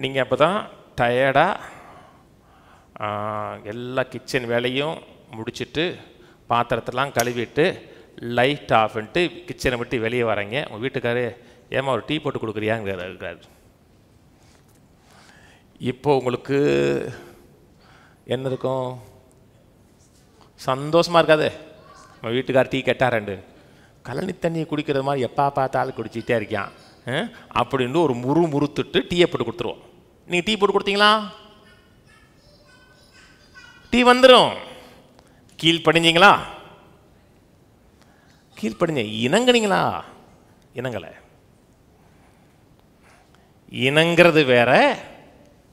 நீங்கள் அப்போ தான் டயர்டாக எல்லா கிச்சன் வேலையும் முடிச்சுட்டு பாத்திரத்தெல்லாம் கழுவிட்டு லைட் ஆஃப் பண்ணிட்டு கிச்சனை விட்டு வெளியே வரீங்க. உங்கள் வீட்டுக்காரு ஏமா ஒரு டீ போட்டு கொடுக்குறியாங்கிறாரு. இப்போ உங்களுக்கு என்ன இருக்கும்? சந்தோஷமாக இருக்காது. நம்ம வீட்டுக்கார் டீ கேட்டாரண்டு, கழனி தண்ணியை குடிக்கிறது மாதிரி எப்போ பார்த்தாலும் குடிச்சிட்டே இருக்கான் அப்படின்னு ஒரு முறுத்துட்டு டீயை போட்டு கொடுத்துருவோம். நீங்கள் டீ போட்டு கொடுத்தீங்களா? டீ வந்துடும். கீழ்ப்படிஞ்சிங்களா? கீழ்ப்படிஞ்ச. இணங்குனீங்களா? இணங்கலை. இணங்கிறது வேற,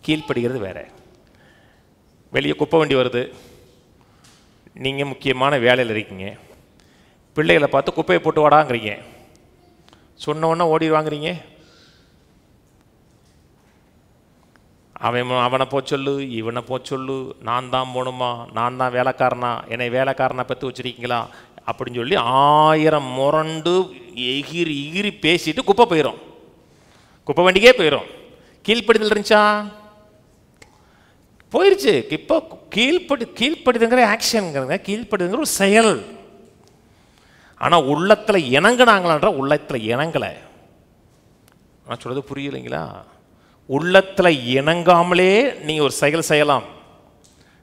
கீழ்ப்படுகிறது வேற. வெளியே குப்பை வண்டி வருது, நீங்கள் முக்கியமான வேலையில் இருக்கீங்க, பிள்ளைகளை பார்த்து குப்பையை போட்டு வாடாங்கிறீங்க, சொன்ன உடனே ஓடிடுவாங்கிறீங்க. அவனை போச்சொல்லு, இவனை போச்சொல்லு, நான் தான் போகணுமா, நான் தான் வேலைக்காரனா, என்னை வேலைக்காரனை பற்றி வச்சுருக்கீங்களா அப்படின்னு சொல்லி 1000 முரண்டு எகிரி பேசிட்டு குப்பை போயிடும். குப்பை வண்டிக்கே போயிடும். கீழ்ப்படிதல் இருந்துச்சா? போயிருச்சு. இப்போ கீழ்ப்படிதுங்கிற ஆக்ஷனுங்கிறங்க, கீழ்ப்படிதுங்கிற ஒரு செயல். ஆனால் உள்ளத்தில் இணங்குனாங்களான்ற உள்ளத்தில் இணங்கலை. நான் சொல்றது புரியலைங்களா? உள்ளத்தில் இணங்காமலே நீங்கள் ஒரு செயல் செய்யலாம்.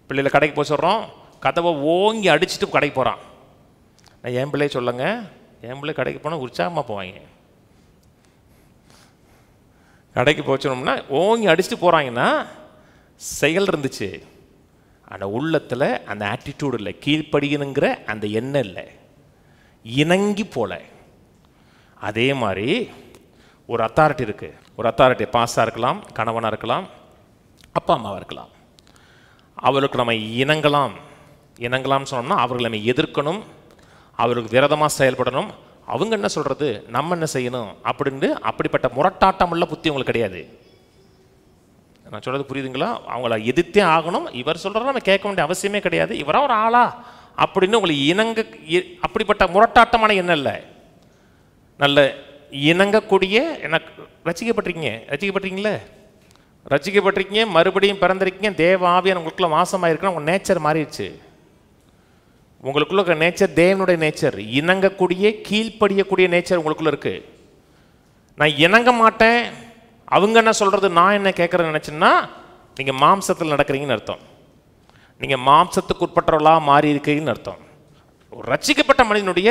பிள்ளைகளை கடைக்கு போக சொல்கிறோம், கதவை ஓங்கி அடிச்சுட்டு கடைக்கு போகிறான். நான் என் பிள்ளைய சொல்லுங்க, என் பிள்ளை கடைக்கு போனால் உற்சாகமாக போவாங்க. கடைக்கு போச்சோம்னா ஓங்கி அடிச்சுட்டு போகிறாங்கன்னா செயல் இருந்துச்சு, ஆனால் உள்ளத்தில் அந்த ஆட்டிடியூட் இல்லை, கீழ்ப்படியணுங்கிற அந்த எண்ணம் இல்லை, இணங்கி போல. அதே மாதிரி ஒரு அத்தாரிட்டி இருக்குது. ஒரு அத்தாரிட்டி பாஸாக இருக்கலாம், கணவனாக இருக்கலாம், அப்பா அம்மாவாக இருக்கலாம். அவர்களுக்கு நம்ம இணங்கலாம்னு சொன்னோம்னா அவர்களை நம்ம எதிர்க்கணும், அவருக்கு விரோதமாக செயல்படணும். அவங்க என்ன சொல்கிறது, நம்ம என்ன செய்யணும் அப்படின்னு அப்படிப்பட்ட முரட்டாட்டம் உள்ள புத்தி உங்களுக்கு கிடையாது. நான் சொல்கிறது புரியுதுங்களா? அவங்கள எதிர்த்தே ஆகணும். இவர் சொல்கிறத நம்ம கேட்க வேண்டிய அவசியமே கிடையாது. இவராக ஒரு ஆளா அப்படின்னு உங்களுக்கு அப்படிப்பட்ட முரட்டாட்டமான எண்ணம் இல்லை. நல்ல இணங்கக்கூடிய, எனக்கு ரசிக்கப்பட்டிருக்கீங்களே, ரசிக்கப்பட்டிருக்கீங்க, மறுபடியும் பிறந்திருக்கீங்க, தேவ ஆவியான உங்களுக்குள்ள வாசமாக இருக்குன்னா உங்கள் நேச்சர் மாறிடுச்சு. உங்களுக்குள்ள நேச்சர் தேவனுடைய நேச்சர், இணங்கக்கூடிய கீழ்ப்படியக்கூடிய நேச்சர் உங்களுக்குள்ள இருக்கு. நான் இணங்க மாட்டேன், அவங்க என்ன சொல்றது, நான் என்ன கேட்கறேன்னு நினைச்சேன்னா நீங்கள் மாம்சத்தில் நடக்கிறீங்கன்னு அர்த்தம். நீங்கள் மாம்சத்துக்கு உட்பட்டவர்களாக மாறி இருக்கீங்கன்னு அர்த்தம். ஒரு ரட்சிக்கப்பட்ட மனிதனுடைய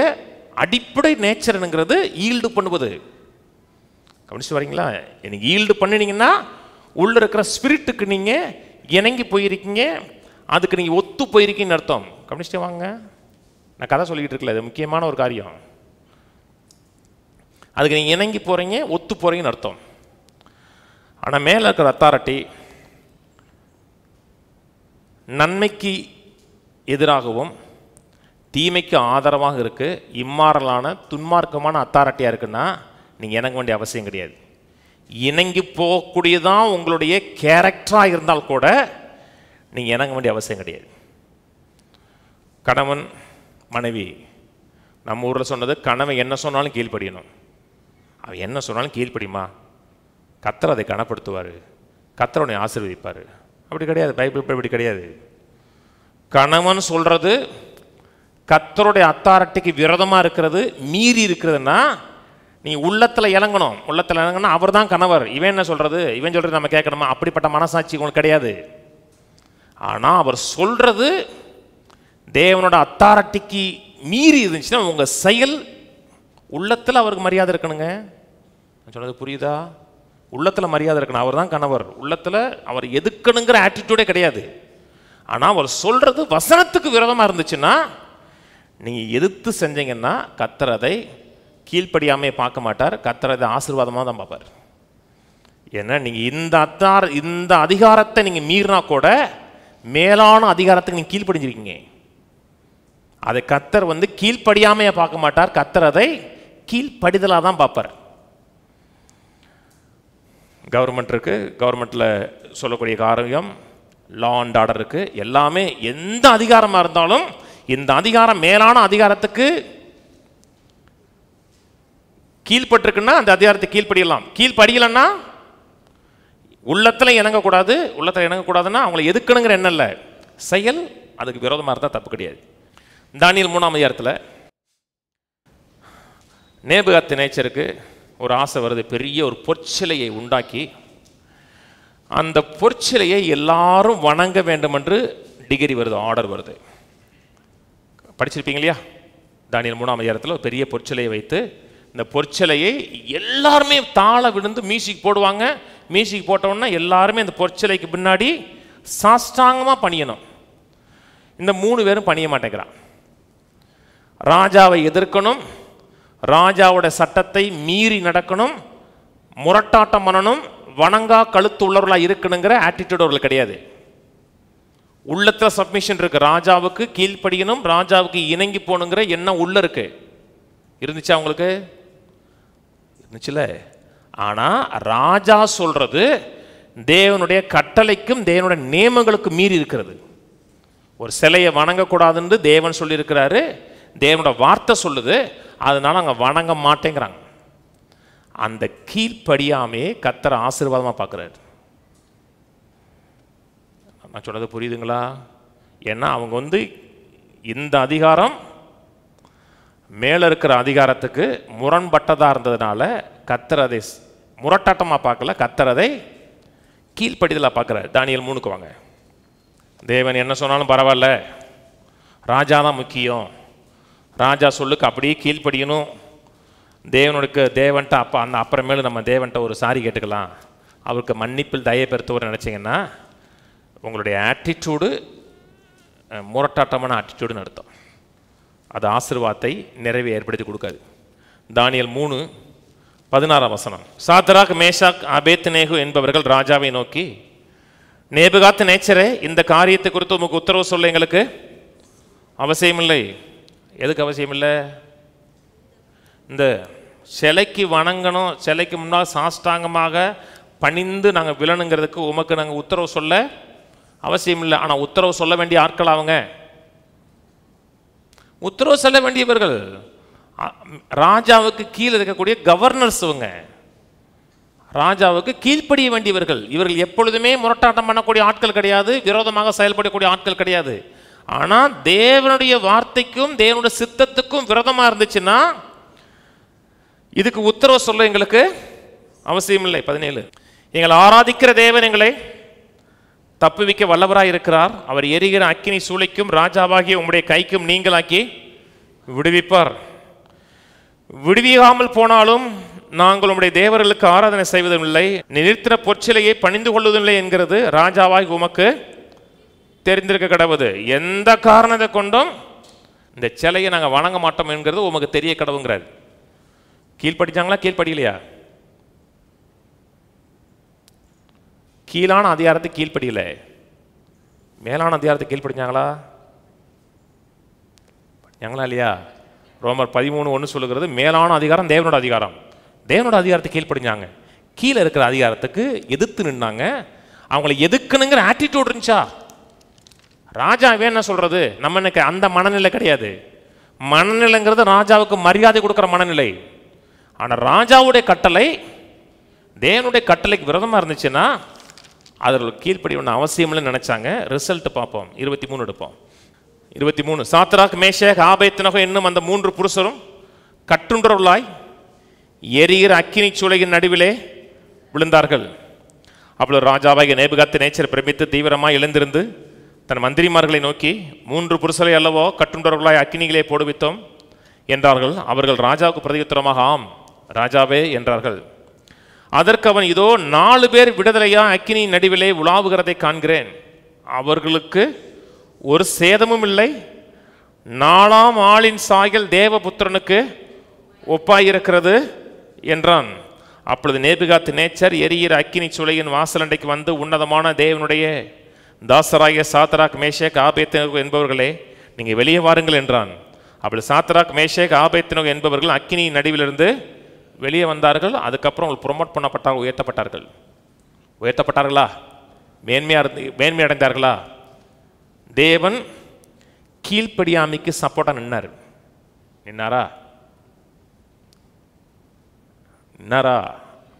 அடிப்படை நேச்சர்ங்கிறது ஈல்டு பண்ணுவது. கவனிச்சு வரீங்களா? எனக்கு ஈல்டு பண்ணினீங்கன்னா உள்ள இருக்கிற ஸ்பிரிட்டுக்கு நீங்கள் இணங்கி போயிருக்கீங்க, அதுக்கு நீங்கள் ஒத்து போயிருக்கீங்கன்னு அர்த்தம். கவனிச்சுட்டு வாங்க, நான் கதை சொல்லிக்கிட்டு இருக்கல, இது முக்கியமான ஒரு காரியம். அதுக்கு நீங்கள் இணங்கி போகிறீங்க, ஒத்து போகிறீங்கன்னு அர்த்தம். ஆனால் மேலே இருக்கிற அத்தாரிட்டி நன்மைக்கு எதிராகவும் தீமைக்கு ஆதரவாக இருக்கு, இம்மாறலான துன்மார்க்கமான அத்தாரிட்டியாக இருக்குன்னா நீங்கள் இணங்க வேண்டிய அவசியம் கிடையாது. இணங்கி போகக்கூடியதான் உங்களுடைய கேரக்டராக இருந்தால் கூட நீங்கள் இணங்க வேண்டிய அவசியம் கிடையாது. கணவன் மனைவி, நம்ம ஊரில் சொன்னது, கணவன் என்ன சொன்னாலும் கீழ்ப்படியணும். அவன் என்ன சொன்னாலும் கீழ்ப்படியுமா, கர்த்தர் அதை கனப்படுத்துவார், கர்த்தர் உன்னை ஆசீர்வதிப்பார். அப்படி கிடையாது. பைபிள் இப்படி கிடையாது. கணவன் சொல்கிறது கர்த்தருடைய அத்தாரிட்டிக்கு விரோதமாக இருக்கிறது, மீறி இருக்கிறதுனா நீ உள்ளத்தில் இறங்கணும். உள்ளத்தில் இறங்கினா அவர் தான் கணவர். இவன் என்ன சொல்கிறது, இவன் சொல்கிறது நம்ம கேட்கணுமா? அப்படிப்பட்ட மனசாட்சி உங்களுக்கு கிடையாது. ஆனால் அவர் சொல்கிறது தேவனோட அத்தாரிட்டிக்கு மீறி இருந்துச்சுன்னா உங்கள் செயல் உள்ளத்தில் அவருக்கு மரியாதை இருக்கணுங்க. நான் சொன்னது புரியுதா? உள்ளத்தில் மரியாதை இருக்கணும். அவர் தான் கணவர். உள்ளத்தில் அவர் எதுக்கணுங்கிற ஆட்டிடியூடே கிடையாது. ஆனால் அவர் சொல்கிறது வசனத்துக்கு விரோதமாக இருந்துச்சுன்னா நீங்கள் எதிர்த்து செஞ்சீங்கன்னா கர்த்தர் அதை கீழ்ப்படியாமே பார்க்க மாட்டார், கர்த்தர் அதை ஆசீர்வாதமாக தான் பார்ப்பார். ஏன்னா நீங்கள் இந்த அதிகாரத்தை நீங்கள் மீறினா கூட மேலான அதிகாரத்துக்கு நீங்கள் கீழ்ப்படிஞ்சிருக்கீங்க. அதை கர்த்தர் கீழ்ப்படியாமையே பார்க்க மாட்டார், கர்த்தர் அதை கீழ்ப்படிதலாக தான் பார்ப்பார். கவர்மெண்ட் இருக்கு, கவர்மெண்ட்டில் சொல்லக்கூடிய காரியம் லா அண்ட் ஆர்டர் இருக்கு. எல்லாமே எந்த அதிகாரமாக இருந்தாலும் இந்த அதிகாரம் மேலான அதிகாரத்துக்கு கீழ்பட்டிருக்குன்னா அந்த அதிகாரத்தை கீழ்ப்படியலாம். கீழ்ப்படியலன்னா உள்ளத்தில் இணங்கக்கூடாது. உள்ளத்தில் இணங்கக்கூடாதுன்னா அவங்களை எதுக்கணுங்கிற எண்ணம் இல்லை, செயல் அதுக்கு விரோதமாக இருந்தால் தப்பு கிடையாது. தானியேல் 3ஆம் அதிகாரத்தில் நேபுகாத்நேச்சருக்கு ஒரு ஆசை வருது, பெரிய ஒரு பொற்சிலையை உண்டாக்கி அந்த பொற்சிலையை எல்லாரும் வணங்க வேண்டும் என்று டிகிரி வருது, ஆர்டர் வருது. படிச்சிருப்பீங்க இல்லையா? தானியேல் 3ஆம் அதிகாரத்தில் ஒரு பெரிய பொற்சிலையை வைத்து இந்த பொற்சிலையை எல்லாருமே தாள விழுந்து மியூசிக் போடுவாங்க. மியூசிக் போட்டோன்னா எல்லாருமே இந்த பொற்சிலைக்கு பின்னாடி சாஷ்டாங்கமாக பணியணும். இந்த 3 பேரும் பணிய மாட்டேங்கிறான். ராஜாவை எதிர்க்கணும், ராஜாவோட சட்டத்தை மீறி நடக்கணும், முரட்டாட்டம் பண்ணணும், வணங்கா கழுத்து உள்ளவர்களாக இருக்கணுங்கிற ஆட்டிடியூட் அவர்களுக்கு கிடையாது. உள்ளத்தில் சப்மிஷன் இருக்கு, ராஜாவுக்கு கீழ்ப்படியணும், ராஜாவுக்கு இணங்கி போகணுங்கிற எண்ணம் உள்ள இருக்கு. இருந்துச்சா உங்களுக்கு? இருந்துச்சுல. ஆனால் ராஜா சொல்றது தேவனுடைய கட்டளைக்கும் தேவனுடைய நியமங்களுக்கும் மீறி இருக்கிறது. ஒரு சிலையை வணங்கக்கூடாதுன்னு தேவன் சொல்லியிருக்கிறாரு, தேவனோட வார்த்தை சொல்லுது, அதனால அங்கே வணங்க மாட்டேங்கிறாங்க. அந்த கீழ்ப்படியாமே கர்த்தர் ஆசீர்வாதமாக பார்க்குறாரு. நான் சொன்னது புரியுதுங்களா? ஏன்னா அவங்க இந்த அதிகாரம் மேலே இருக்கிற அதிகாரத்துக்கு முரண்பட்டதாக இருந்ததுனால கர்த்தர் அதை முரட்டாட்டமாக பார்க்கல, கர்த்தர் அதை கீழ்ப்படிதலாக பார்க்குறாரு. தானியேல் 3க்கு வாங்க. தேவன் என்ன சொன்னாலும் பரவாயில்ல, ராஜா தான் முக்கியம், ராஜா சொல்லுக்கு அப்படியே கீழ்ப்படியணும். தேவன்ட்ட அப்புறமேலு நம்ம தேவன்ட்ட ஒரு சாரி கேட்டுக்கலாம், அவருக்கு மன்னிப்பில் தயை பெறுத்தவர் நினச்சிங்கன்னா உங்களுடைய ஆட்டிடியூடு முரட்டாட்டமான ஆட்டிடியூடுன்னு அர்த்தம். அது ஆசீர்வாதத்தை நிறைவே ஏற்படுத்தி கொடுக்காது. தானியேல் 3:16 சாத்ராக், மேஷாக், அபேத்நேகு என்பவர்கள் ராஜாவை நோக்கி, நேபுகாத் நேச்சரே, இந்த காரியத்தை குறித்து உமக்கு உத்தரவு சொல்ல எங்களுக்கு அவசியமில்லை. எதுக்கு அவசியமில்லை? இந்த சிலைக்கு வணங்கணும், சிலைக்கு முன்னால் சாஷ்டாங்கமாக பணிந்து நாங்கள் விழணுங்கிறதுக்கு உமக்கு நாங்கள் உத்தரவு சொல்ல அவசியம் இல்லை. ஆனால் உத்தரவு சொல்ல வேண்டிய ஆட்கள் அவங்க, உத்தரவு சொல்ல வேண்டியவர்கள் ராஜாவுக்கு கீழே இருக்கக்கூடிய கவர்னர்ஸ். இவங்க ராஜாவுக்கு கீழ்ப்படிய வேண்டியவர்கள். இவர்கள் எப்பொழுதுமே முரட்டாட்டம் பண்ணக்கூடிய ஆட்கள் கிடையாது, விரோதமாக செயல்படக்கூடிய ஆட்கள் கிடையாது. ஆனால் தேவனுடைய வார்த்தைக்கும் தேவனுடைய சித்தத்துக்கும் விரோதமாக இருந்துச்சுன்னா இதுக்கு உத்தரவு சொல்ல எங்களுக்கு அவசியம் இல்லை. 17 எங்களை ஆராதிக்கிற தேவன் எங்களை தப்புவிக்க வல்லவராய் இருக்கிறார். அவர் எரிகிற அக்கினி சூளைக்கும் ராஜாவாகிய உம்முடைய கைக்கும் நீங்களாக்கி விடுவிப்பார். விடுவிக்காமல் போனாலும் நாங்கள் உம்முடைய தேவர்களுக்கு ஆராதனை செய்வதும் இல்லை, நிறுத்தின பொற்சிலையை பணிந்து கொள்வதில்லை என்கிறது ராஜாவாகி உமக்கு தெரிந்திருக்க கடவுது. எந்த காரணத்தை கொண்டும் இந்த சிலையை நாங்கள் வணங்க மாட்டோம் என்கிறது உமக்கு தெரிய கடவுங்கிறார். கீழ்படிச்சாங்களா? கீழ்படியலையா? கீழான அதிகாரத்தை கீழ்ப்படியல, மேலான அதிகாரத்தை கீழ்ப்படிஞ்சாங்களா? படிச்சாங்களா இல்லையா? ரோமர் 13:1 சொல்லுகிறது, மேலான அதிகாரம் தேவனோட அதிகாரம். தேவனோட அதிகாரத்தை கீழ்ப்படிஞ்சாங்க. கீழே இருக்கிற அதிகாரத்துக்கு எதிர்த்து நின்னாங்க. அவங்களை எதுக்குனுங்கிற ஆட்டிடியூட் இருந்துச்சா? ராஜாவே என்ன சொல்றது? நம்ம எனக்கு அந்த மனநிலை கிடையாது. மனநிலைங்கிறது ராஜாவுக்கு மரியாதை கொடுக்குற மனநிலை. ஆனால் ராஜாவுடைய கட்டளை தேவனுடைய கட்டளைக்கு விரோதமாக இருந்துச்சுன்னா அதில் கீழ்ப்படி ஒன்று அவசியம் இல்லைன்னு நினைச்சாங்க. ரிசல்ட் பார்ப்போம். 23 எடுப்போம். 23 சாத்ராக், மேஷாக், ஆபேத்நேகோ என்னும் அந்த 3 புருஷரும் கட்டுண்டவர்களாய் எரிகிற அக்கினி சூளையின் நடுவிலே விழுந்தார்கள். அப்பொழுது ராஜாவாகிய நேபுகாத்நேச்சர் பிரமித்து தீவிரமாக எழுந்திருந்து தன் மந்திரிமார்களை நோக்கி, 3 புருஷரை அல்லவோ கட்டுண்டவர்களாய் அக்கினிகளே போடுவித்தோம் என்றார்கள். அவர்கள் ராஜாவுக்கு பிரதியுத்தரமாக, ஆம் ராஜாவே என்றார்கள். அதற்கு அவன், இதோ 4 பேர் விடுதலையா அக்கினி நடுவிலே உலாவுகிறதை காண்கிறேன், அவர்களுக்கு ஒரு சேதமும் இல்லை, 4ஆம் ஆளின் சாயல் தேவபுத்திரனுக்கு ஒப்பாயிருக்கிறது என்றான். அப்பொழுது நேபுகாத்நேச்சர் எரிகிற அக்கினி சூளையின் வாசலண்டைக்கு வந்து, உன்னதமான தேவனுடைய தாசராகிய சாத்ராக், மேஷாக், ஆபேத்நேகோ என்பவர்களே, நீங்கள் வெளியே வாருங்கள் என்றான். அப்படி சாத்ராக், மேஷாக், ஆபேத்நேகோ என்பவர்கள் அக்கினி நடுவிலிருந்து வெளியே வந்தார்கள். அதுக்கப்புறம் அவங்க ப்ரொமோட் பண்ணப்பட்டார்கள், உயர்த்தப்பட்டார்கள். உயர்த்தப்பட்டார்களா? மேன்மை அடைந்தார்களா? தேவன் கீழ்ப்படியாமைக்கு சப்போர்ட்டாக நின்னாரா?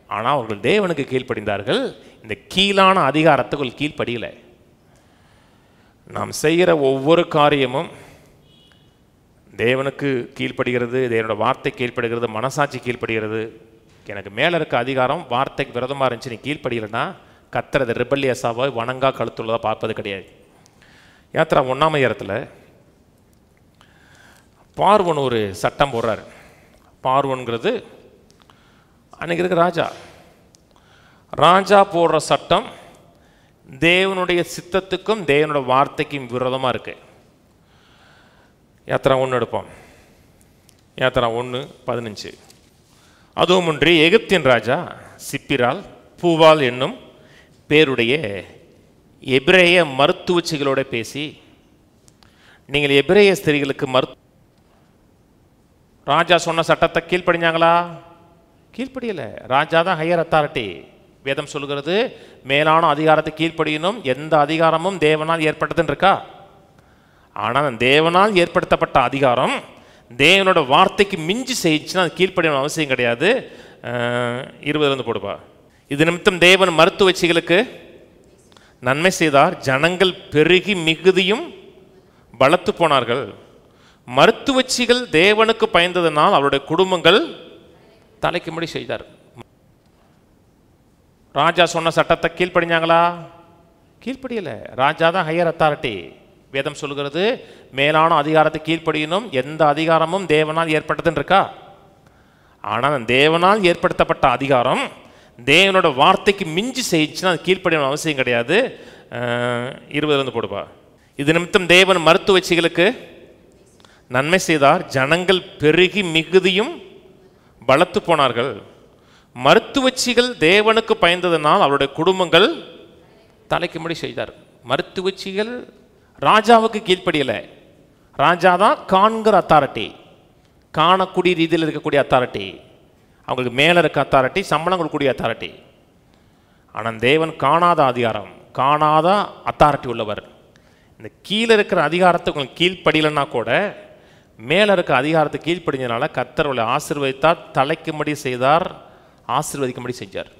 ஆனால் அவர்கள் தேவனுக்கு கீழ்ப்படிந்தார்கள். இந்த கீழான அதிகாரத்துக்குள் கீழ்ப்படியலை. நாம் செய்கிற ஒவ்வொரு காரியமும் தேவனுக்கு கீழ்ப்படுகிறது, தேவனோட வார்த்தை கீழ்ப்படுகிறது, மனசாட்சி கீழ்ப்படுகிறது. எனக்கு மேலே இருக்க அதிகாரம் வார்த்தைக்கு விரோதமாக இருந்துச்சு, நீ கீழ்ப்படியலைன்னா கர்த்தர் ரிபல்லியஸாவை வணங்கா கழுத்துள்ளதாக பார்ப்பது கிடையாது. யாத்திரா 1ஆம் அதிகாரத்தில் பார்வன் ஒரு சட்டம் போடுறார். பார்வன்கிறது அன்னைக்கு இருக்க ராஜா. ராஜா போடுற சட்டம் தேவனுடைய சித்தத்துக்கும் தேவனுடைய வார்த்தைக்கும் விரோதமாக இருக்கு. யாத்திரா 1 எடுப்போம். யாத்திரா 1:15. அதுவும் ஒன்று எகிப்தின் ராஜா சிப்பிரால் பூவால் என்னும் பேருடைய எபிரேய மருத்துவச்சிகளோட பேசி, நீங்கள் எபிரேய ஸ்திரீகளுக்கு ராஜா சொன்ன சட்டத்தை கீழ்ப்படிஞ்சாங்களா? கீழ்ப்படியலை. ராஜா தான் ஹையர் அத்தாரிட்டி. வேதம் சொல்லுகிறது மேலான அதிகாரத்தை கீழ்ப்படியணும். எந்த அதிகாரமும் தேவனால் ஏற்பட்டதுன்னு இருக்கா? ஆனால் தேவனால் ஏற்படுத்தப்பட்ட அதிகாரம் தேவனோட வார்த்தைக்கு மிஞ்சி செய்யுச்சுன்னா அது கீழ்ப்படியணும் அவசியம் கிடையாது. 20 போடுப்பா. இது நிமித்தம் தேவன் மருத்துவச்சிகளுக்கு நன்மை செய்தார், ஜனங்கள் பெருகி மிகுதியும் பலத்து போனார்கள். மருத்துவச்சிகள் தேவனுக்கு பயந்ததனால் அவருடைய குடும்பங்கள் தலைக்கும்படி செய்தார். ராஜா சொன்ன சட்டத்தை கீழ்ப்படிஞ்சாங்களா? கீழ்ப்படியலை. ராஜா தான் ஹையர் அத்தாரிட்டி. வேதம் சொல்லுகிறது மேலான அதிகாரத்தை கீழ்ப்படியணும். எந்த அதிகாரமும் தேவனால் ஏற்பட்டதுன்னு இருக்கா? ஆனால் தேவனால் ஏற்படுத்தப்பட்ட அதிகாரம் தேவனோட வார்த்தைக்கு மிஞ்சி செய்யுச்சுன்னா அது கீழ்ப்படியணும் அவசியம் கிடையாது. 20 போடுப்பா. இது நிமித்தம் தேவன் மருத்துவச்சிகளுக்கு நன்மை செய்தார், ஜனங்கள் பெருகி மிகுதியும் பலத்து போனார்கள். மருத்துவச்சிகள் தேவனுக்கு பயந்ததனால் அவருடைய குடும்பங்கள் தலைக்கும்படி செய்தார். மருத்துவச்சிகள் ராஜாவுக்கு கீழ்ப்படியலை. ராஜா தான் காண்கிற அத்தாரிட்டி, காணக்கூடிய ரீதியில் இருக்கக்கூடிய அத்தாரிட்டி, அவங்களுக்கு மேலே இருக்க அத்தாரிட்டி, சம்பளம் கொடுக்கக்கூடிய அத்தாரிட்டி. ஆனால் தேவன் காணாத அதிகாரம், காணாத அத்தாரிட்டி உள்ளவர். இந்த கீழே இருக்கிற அதிகாரத்தை உங்களுக்கு கீழ்ப்படியலைன்னா கூட மேலே இருக்க அதிகாரத்தை கீழ்ப்படிஞ்சதுனால கர்த்தர் அவளை ஆசீர்வதித்தார், தலைக்கும்படி செய்தார், ஆசீர்வதிக்கும்படி செஞ்சார்.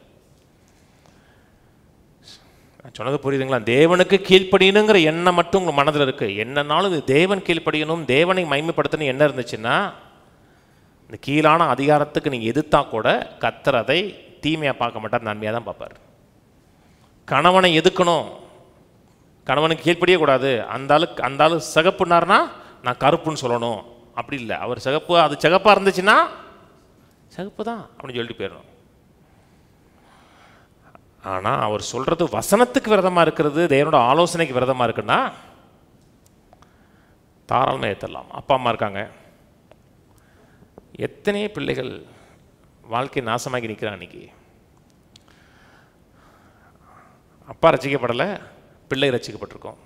சொன்னது புரியுதுங்களா? தேவனுக்கு கீழ்ப்படியணுங்கிற எண்ணம் மட்டும் உங்கள் மனதில் இருக்கு. என்னன்னாலும் இது தேவன் கீழ்ப்படியணும், தேவனை மகிமைப்படுத்தணும் என்ன இருந்துச்சுன்னா, இந்த கீழான அதிகாரத்துக்கு நீங்கள் எதிர்த்தா கூட கர்த்தர் அதை தீமையாக பார்க்க மாட்டார், நன்மையாக தான் பார்ப்பார். கணவனை எதுக்கணும், கணவனுக்கு கீழ்ப்படியக்கூடாது. அந்த ஆளு சிகப்புனார்னா நான் கருப்புன்னு சொல்லணும், அப்படி இல்லை. அவர் சிகப்பு, அது சிகப்பாக இருந்துச்சுன்னா சிகப்பு தான் அப்படின்னு சொல்லிட்டு போயிடணும். ஆனால் அவர் சொல்கிறது வசனத்துக்கு விரதமாக இருக்கிறது, தேவனோட ஆலோசனைக்கு விரதமாக இருக்குன்னா தாராளமாக ஏற்றலாம். அப்பா அம்மா இருக்காங்க, எத்தனையோ பிள்ளைகள் வாழ்க்கை நாசமாகி நிற்கிறான். அன்றைக்கி அப்பா ரசிக்கப்படலை, பிள்ளை ரசிக்கப்பட்டிருக்கோம்.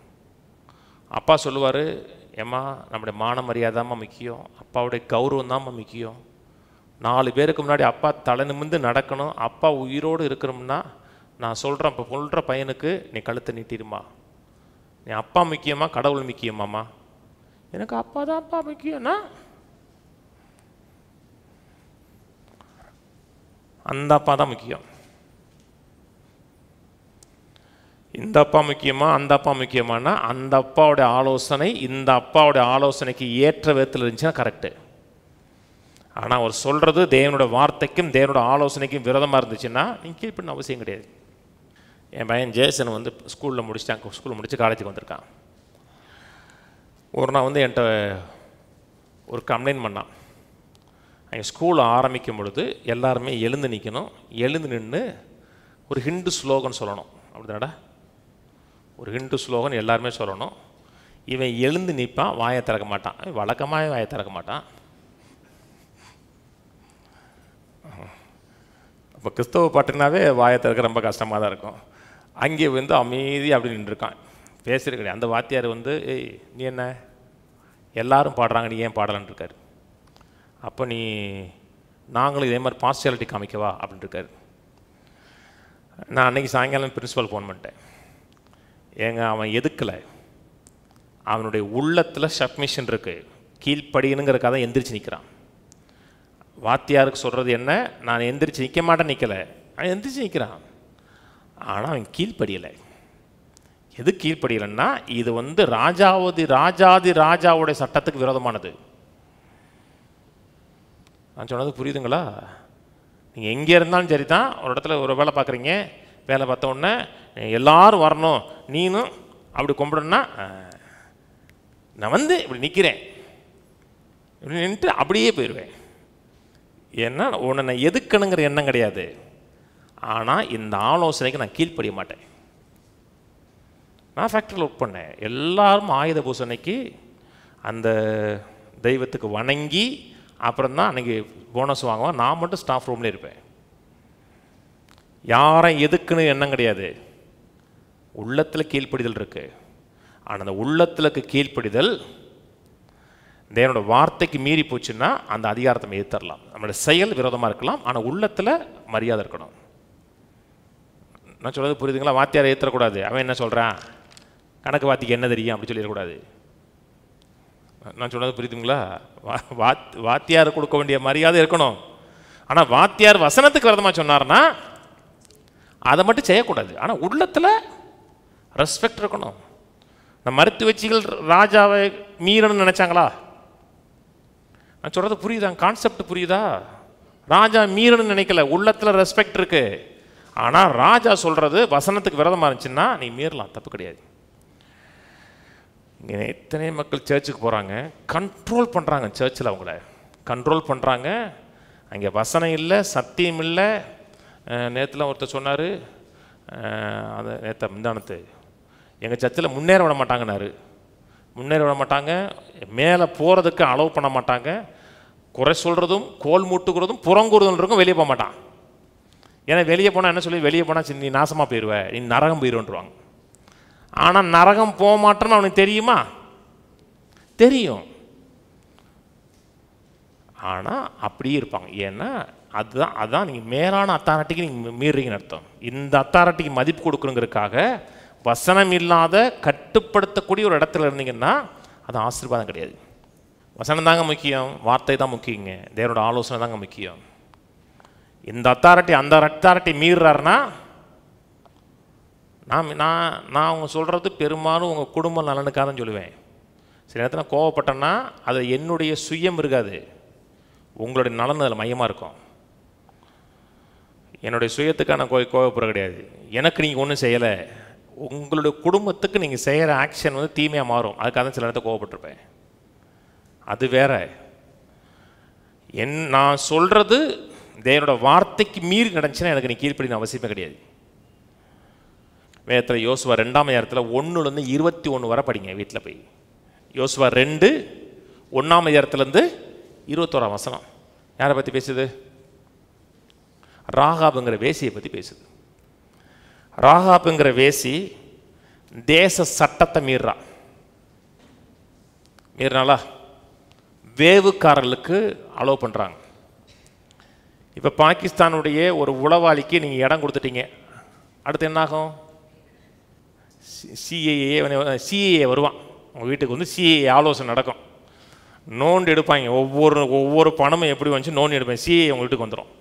அப்பா சொல்லுவார், ஏம்மா நம்முடைய மான மரியாதைமா முக்கியம், அப்பாவுடைய கௌரவம் தான் முக்கியம். 4 பேருக்கு முன்னாடி அப்பா தலை நிமிர்ந்து நடக்கணும். அப்பா உயிரோடு இருக்கணும்னா நான் சொல்கிறேன், இப்போ சொல்கிற பையனுக்கு நீ கழுத்தை நீட்டிடுமா. நீ அப்பா முக்கியமா கடவுள் முக்கியமாம்மா? எனக்கு அப்பா தான் அப்பா முக்கியம்னா அந்த அப்பா தான் முக்கியம். இந்த அப்பா முக்கியமா அந்த அப்பா முக்கியமானா அந்த அப்பாவுடைய ஆலோசனை இந்த அப்பாவுடைய ஆலோசனைக்கு ஏற்ற விதத்தில் இருந்துச்சுன்னா கரெக்டு. ஆனால் அவர் சொல்கிறது தேவனோட வார்த்தைக்கும் தேவனோட ஆலோசனைக்கும் விரோதமாக இருந்துச்சுன்னா நீங்கள் கீழ்ப்படின அவசியம் கிடையாது. என் பையன் ஜேசன் வந்து ஸ்கூலில் முடித்து காலேஜுக்கு வந்திருக்கான். ஒரு நாள் வந்து என்கிட்ட ஒரு கம்ப்ளைண்ட் பண்ணான். எங்கள் ஸ்கூல் ஆரம்பிக்கும் பொழுது எல்லாருமே எழுந்து நிற்கணும், எழுந்து நின்று ஒரு ஹிந்து ஸ்லோகன் சொல்லணும். அப்படிதாடா, ஒரு ஹிந்து ஸ்லோகன் எல்லாருமே சொல்லணும். இவன் எழுந்து நிற்பான், வாயை திறக்க மாட்டான். வழக்கமாக வாயை திறக்க மாட்டான். இப்போ கிறிஸ்தவ பாட்டுனாவே வாயை திறக்க ரொம்ப கஷ்டமாக தான் இருக்கும். அங்கே வந்து அமைதி அப்படி நின்றுருக்கான், பேசுகிறது கிடையாது. அந்த வாத்தியார் வந்து, ஏய் நீ என்ன எல்லாரும் பாடுறாங்க, நீ ஏன் பாடலான் இருக்கார். அப்போ நீ நாங்களும் இதே மாதிரி பார்சியாலிட்டி காமிக்கவா அப்படின்ட்டு இருக்காரு. நான் அன்றைக்கி சாயங்காலம் பிரின்ஸிபல் ஃபோன் பண்ணிட்டேன். ஏங்க அவன் எதுக்கலை, அவனுடைய உள்ளத்தில் சப்மிஷன் இருக்குது, கீழ்ப்படியணுங்கிறக்காக தான் எந்திரிச்சு நிற்கிறான். வாத்தியாருக்கு சொல்கிறது என்ன, நான் எந்திரிச்சு நிற்க மாட்டேன், நிற்கலை, அவன் எந்திரிச்சு நிற்கிறான். ஆனால் அவன் கீழ்ப்படியலை. எது கீழ்ப்படியலைன்னா இது வந்து ராஜாவுடைய சட்டத்துக்கு விரோதமானது. நான் சொன்னது புரியுதுங்களா? நீங்கள் எங்கே இருந்தாலும் சரி தான், ஒரு இடத்துல ஒரு வேலை பார்க்குறீங்க, வேலை பார்த்த உடனே எல்லாரும் வரணும், நீனும் அப்படி கும்பிடணும்னா நான் வந்து இப்படி நிற்கிறேன், இப்படி நின்றுட்டு அப்படியே போயிடுவேன். ஏன்னா உன்னை நான் எதுக்கணுங்கிற எண்ணம் கிடையாது. ஆனால் இந்த ஆலோசனைக்கு நான் கீழ்ப்படிய மாட்டேன். நான் ஃபேக்ட்ரியில் ஒர்க் பண்ணேன். எல்லாரும் ஆயுத பூசணைக்கு அந்த தெய்வத்துக்கு வணங்கி அப்புறம் தான் அன்றைக்கி போனஸ் வாங்குவேன். நான் மட்டும் ஸ்டாஃப் ரூம்லேயே இருப்பேன். யாரும் எதுக்குன்னு எண்ணம் கிடையாது. உள்ளத்தில் கீழ்ப்படிதல் இருக்குது. ஆனால் அந்த உள்ளத்திற்கு கீழ்ப்படிதல் தேவனோட வார்த்தைக்கு மீறி போச்சுன்னா அந்த அதிகாரத்தை ஏற்றரலாம். நம்மளோட செயல் விரோதமாக இருக்கலாம், ஆனால் உள்ளத்தில் மரியாதை இருக்கணும். நான் சொல்கிறது புரியுதுங்களா? வாத்தியாரை ஏற்றக்கூடாது. அவன் என்ன சொல்கிறான், கணக்கு வாத்திக்கு என்ன தெரியும் அப்படி சொல்லிடக்கூடாது. நான் சொல்கிறது புரியுதுங்களா? வாத்தியார் கொடுக்க வேண்டிய மரியாதை இருக்கணும். ஆனால் வாத்தியார் வசனத்துக்கு விரோதமாக சொன்னார்னா அதை மட்டும் செய்யக்கூடாது. ஆனால் உள்ளத்தில் ரெஸ்பெக்ட் இருக்கணும். இந்த மருத்துவச்சிகள் ராஜாவை மீறணும்னு நினச்சாங்களா? நான் சொல்கிறது புரியுதா? கான்செப்ட் புரியுதா? ராஜா மீறணும்னு நினைக்கல, உள்ளத்தில் ரெஸ்பெக்ட் இருக்கு. ஆனால் ராஜா சொல்கிறது வசனத்துக்கு விரோதமாக இருந்துச்சுன்னா நீ மீறலாம், தப்பு கிடையாது. இங்கே எத்தனை மக்கள் சர்ச்சுக்கு போகிறாங்க, கண்ட்ரோல் பண்ணுறாங்க, சர்ச்சில் அவங்கள கண்ட்ரோல் பண்ணுறாங்க. அங்கே வசனம் இல்லை, சத்தியம் இல்லை. நேற்றுலாம் ஒருத்தர் சொன்னார், அது நேற்று முந்தானத்து எங்கள் சர்ச்சில் முன்னேற விட மாட்டாங்கன்னாரு. முன்னேற விட மாட்டாங்க, மேலே போகிறதுக்கு அலோவ் பண்ண மாட்டாங்க. குறை சொல்கிறதும் கோல் மூட்டுக்கிறதும் புறங்கூறுதல் இருக்கும், வெளியே போக மாட்டான். ஏன்னா வெளியே போனால் என்ன சொல்லி, வெளியே போனால் நீ நாசமாக போயிடுவ, நீ நரகம் போயிடுவான்ருவாங்க. ஆனால் நரகம் போக மாட்டேன்னு அவனுக்கு தெரியுமா? தெரியும். ஆனால் அப்படியே இருப்பாங்க. ஏன்னா அதுதான் நீங்கள் மேலான அத்தாரிட்டிக்கு நீங்கள் மீறீங்கன்னு அர்த்தம். இந்த அத்தாரிட்டிக்கு மதிப்பு கொடுக்குறங்கிறதுக்காக வசனம் இல்லாத கட்டுப்படுத்தக்கூடிய ஒரு இடத்துல இருந்தீங்கன்னா அது ஆசீர்வாதம் கிடையாது. வசனம் தாங்க முக்கியம், வார்த்தை தான் முக்கியங்க, தேவனோட ஆலோசனை தாங்க முக்கியம். இந்த அத்தாரிட்டி அந்த அத்தாரிட்டி மீறுறாருன்னா நான் அவங்க சொல்கிறது பெரும்பாலும் உங்கள் குடும்ப நலனுக்காக தான் சொல்லுவேன். சில நேரத்தில் கோவப்பட்டேன்னா அது என்னுடைய சுயம் இருக்காது, உங்களுடைய நலன் அதில் மையமாக இருக்கும். என்னுடைய சுயத்துக்காக நான் கோவப்படுற கிடையாது. எனக்கு நீங்கள் ஒன்றும் செய்யலை, உங்களுடைய குடும்பத்துக்கு நீங்கள் செய்கிற ஆக்ஷன் வந்து தீமையாக மாறும், அதுக்காக தான் சில நேரத்தை கோவப்பட்டிருப்பேன். அது வேற. நான் சொல்கிறது தேவனோட வார்த்தைக்கு மீறி நடந்துச்சுன்னா எனக்கு நீ கீழ்ப்படின அவசியமே கிடையாது. வேதத்தில் யோசுவா 2ஆம் அதிகாரத்தில் 1லேருந்து 21 வரை படிங்க வீட்டில் போய். யோசுவா 2 1ஆம் அதிகாரத்துலேருந்து 21ஆம் வசனம் யாரை பற்றி பேசுது? ராகாபுங்கிற வேசியை பற்றி பேசுது. ராகாபுங்கிற வேசி தேச சட்டத்தை மீறினாலா வேவுக்காரர்களுக்கு அலோவ் பண்ணுறாங்க. இப்போ பாகிஸ்தானுடைய ஒரு உளவாளிக்கு நீங்கள் இடம் கொடுத்துட்டீங்க, அடுத்து என்னாகும்? சிஏஏ வருவான் உங்கள் வீட்டுக்கு வந்து. சிஏஏ ஆலோசனை நடக்கும், நோண்டு எடுப்பாங்க. ஒவ்வொரு பணமும் எப்படி வந்துச்சு நோண்டு எடுப்பேன். சிஏஏ உங்கள் வீட்டுக்கு வந்துடும்.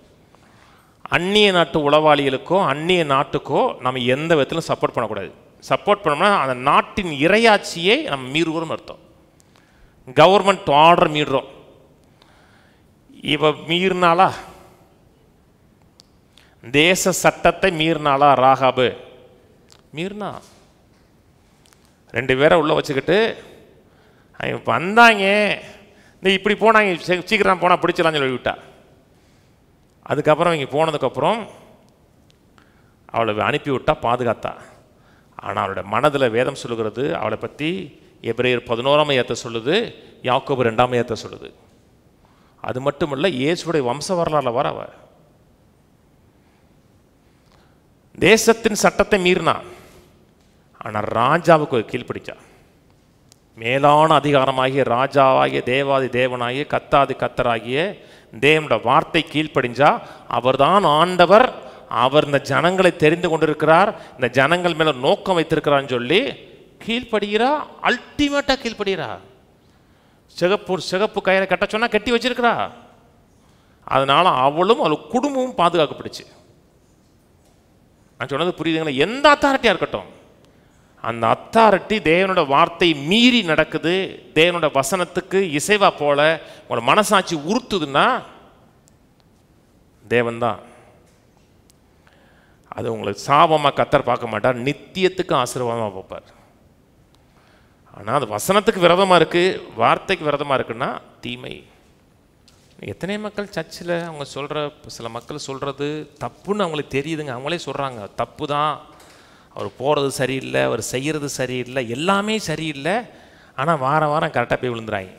அந்நிய நாட்டு உளவாளிகளுக்கோ அந்நிய நாட்டுக்கோ நம்ம எந்த விதத்திலும் சப்போர்ட் பண்ணக்கூடாது. சப்போர்ட் பண்ணோம்னா அந்த நாட்டின் இறையாட்சியை நம்ம மீறுகிறோம்னு அர்த்தம். கவர்மெண்ட் ஆர்டர் மீறுறோம். இவ மீறினாலா? தேச சட்டத்தை மீறினாலா? ராகாபு மீறினா 2 பேரை உள்ளே வச்சுக்கிட்டு வந்தாங்க, இந்த இப்படி போனாங்க, சீக்கிரம் போனால் பிடிச்சலான்னு சொல்லி விட்டா. அதுக்கப்புறம் இங்கே போனதுக்கப்புறம் அவளை அனுப்பிவிட்டா, பாதுகாத்தா. ஆனால் அவளோட மனதில் வேதம் சொல்லுகிறது அவளை பற்றி எபிரேயர் 11ஆம் அதிகாரத்தை சொல்லுது, யாக்கோபு 2ஆம் அதிகாரத்தை சொல்லுது. அது மட்டும் இல்லை, இயேசுடைய வம்ச வரலாறுல வர அவ தேசத்தின் சட்டத்தை மீறினா. ஆனால் ராஜாவுக்கு கீழ்ப்பிடிச்சா. மேலான அதிகாரமாகிய ராஜாவாகிய தேவாதி தேவனாகிய கத்தாதி கத்தராகிய தேவனோட வார்த்தை கீழ்ப்படிஞ்சா அவர்தான் ஆண்டவர், அவர் இந்த ஜனங்களை தெரிந்து கொண்டிருக்கிறார், இந்த ஜனங்கள் மேல நோக்கம் வைத்திருக்கிறான்னு சொல்லி கீழ்ப்படுகிறா. அல்டிமேட்டா கீழ்ப்படுகிறா. சிகப்பு கயிறை கட்ட சொன்னா கட்டி வச்சிருக்கிறா. அதனால அவளும் அவள் குடும்பமும் பாதுகாக்கப்படுச்சு. நான் சொன்னது புரியுதுங்களா? எந்த அத்தாரிட்டியா இருக்கட்டும், அந்த அத்தாரிட்டி தேவனோட வார்த்தை மீறி நடக்குது, தேவனோட வசனத்துக்கு இசைவா போல உங்களோட மனசாட்சி உறுத்துதுன்னா தேவன் தான். அது உங்களுக்கு சாபமாக கர்த்தர் பார்க்க மாட்டார், நித்தியத்துக்கு ஆசீர்வாதமாக பார்ப்பார். ஆனால் அது வசனத்துக்கு விரோதமாக இருக்குது, வார்த்தைக்கு விரோதமாக இருக்குன்னா தீமை. எத்தனை மக்கள் சர்ச்சில் அவங்க சொல்கிற, சில மக்கள் சொல்கிறது தப்புன்னு அவங்களுக்கு தெரியுதுங்க, அவங்களே சொல்கிறாங்க தப்பு தான், அவர் போகிறது சரியில்லை, அவர் செய்கிறது சரியில்லை, எல்லாமே சரியில்லை, ஆனால் வாரம் வாரம் கரெக்டாக போய் விழுந்துறாங்க.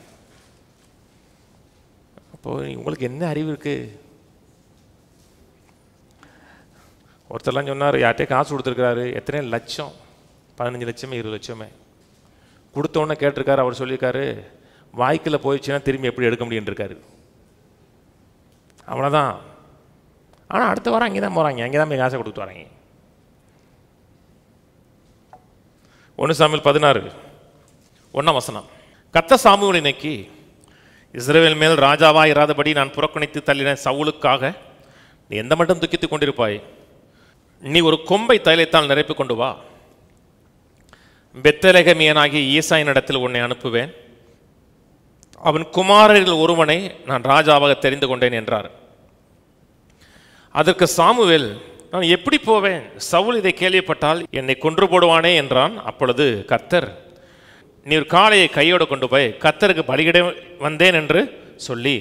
அப்போது உங்களுக்கு என்ன அறிவு இருக்குது? ஒருத்தர்லாம் சொன்னார், யார்கிட்டே காசு கொடுத்துருக்காரு, எத்தனை லட்சம், 15 லட்சமே 20 லட்சமே கொடுத்தோன்னே கேட்டிருக்காரு. அவர் சொல்லியிருக்காரு, வாய்க்கில் போயிடுச்சுன்னா திரும்பி எப்படி எடுக்க முடியும்னு இருக்காரு. அவ்வளோதான். ஆனால் அடுத்த வாரம் அங்கே தான் போகிறாங்க, அங்கே தான் போய் காசை கொடுத்து வராங்க. 1 சாமுவேல் 16:1 கர்த்தர் சாமுவேலை நோக்கி, இஸ்ரவேல் மேல் ராஜாவா இராதபடி நான் புறக்கணித்து தள்ளின சவுலுக்காக நீ எந்த மட்டும் துக்கித்துக் கொண்டிருப்பாய்? நீ ஒரு கொம்பை தைலத்தால் நிரப்பி கொண்டு வா, பெத்லெகேமியனாகிய ஈசாயின் இடத்தில் உன்னை அனுப்புவேன், அவன் குமாரர்கள் ஒருவனை நான் ராஜாவாக தெரிந்து கொண்டேன் என்றார். அதற்கு சாமுவேல், நான் எப்படி போவேன்? சவுல் இதை கேள்விப்பட்டால் என்னை கொன்று போடுவானே என்றான். அப்பொழுது கர்த்தர், நீர் காளையை கையோடு கொண்டு போய் கர்த்தருக்கு பலியிட வந்தேன் என்று சொல்லி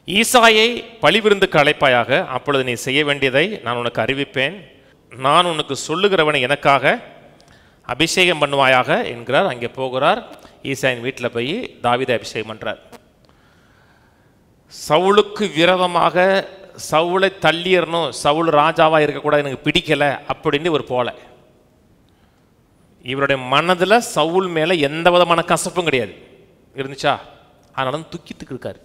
ஈசாயை பலிவிருந்துக்கு அழைப்பாயாக, அப்பொழுது நீ செய்ய வேண்டியதை நான் உனக்கு அறிவிப்பேன், நான் உனக்கு சொல்லுகிறவனை எனக்காக அபிஷேகம் பண்ணுவாயாக என்கிறார். அங்கே போகிறார், ஈசாயின் வீட்டில் போய் தாவீதை அபிஷேகம் பண்ணுறார். சவுலுக்கு விரோதமாக சவுலை தள்ளிடணும், சவுல் ராஜாவாக இருக்கக்கூடாது, எனக்கு பிடிக்கலை அப்படின்னு இவர் போல. இவருடைய மனதில் சவுல் மேலே எந்த விதமான கசப்பும் கிடையாது இருந்துச்சா, அதனால துக்கித்துக்கு இருக்காரு,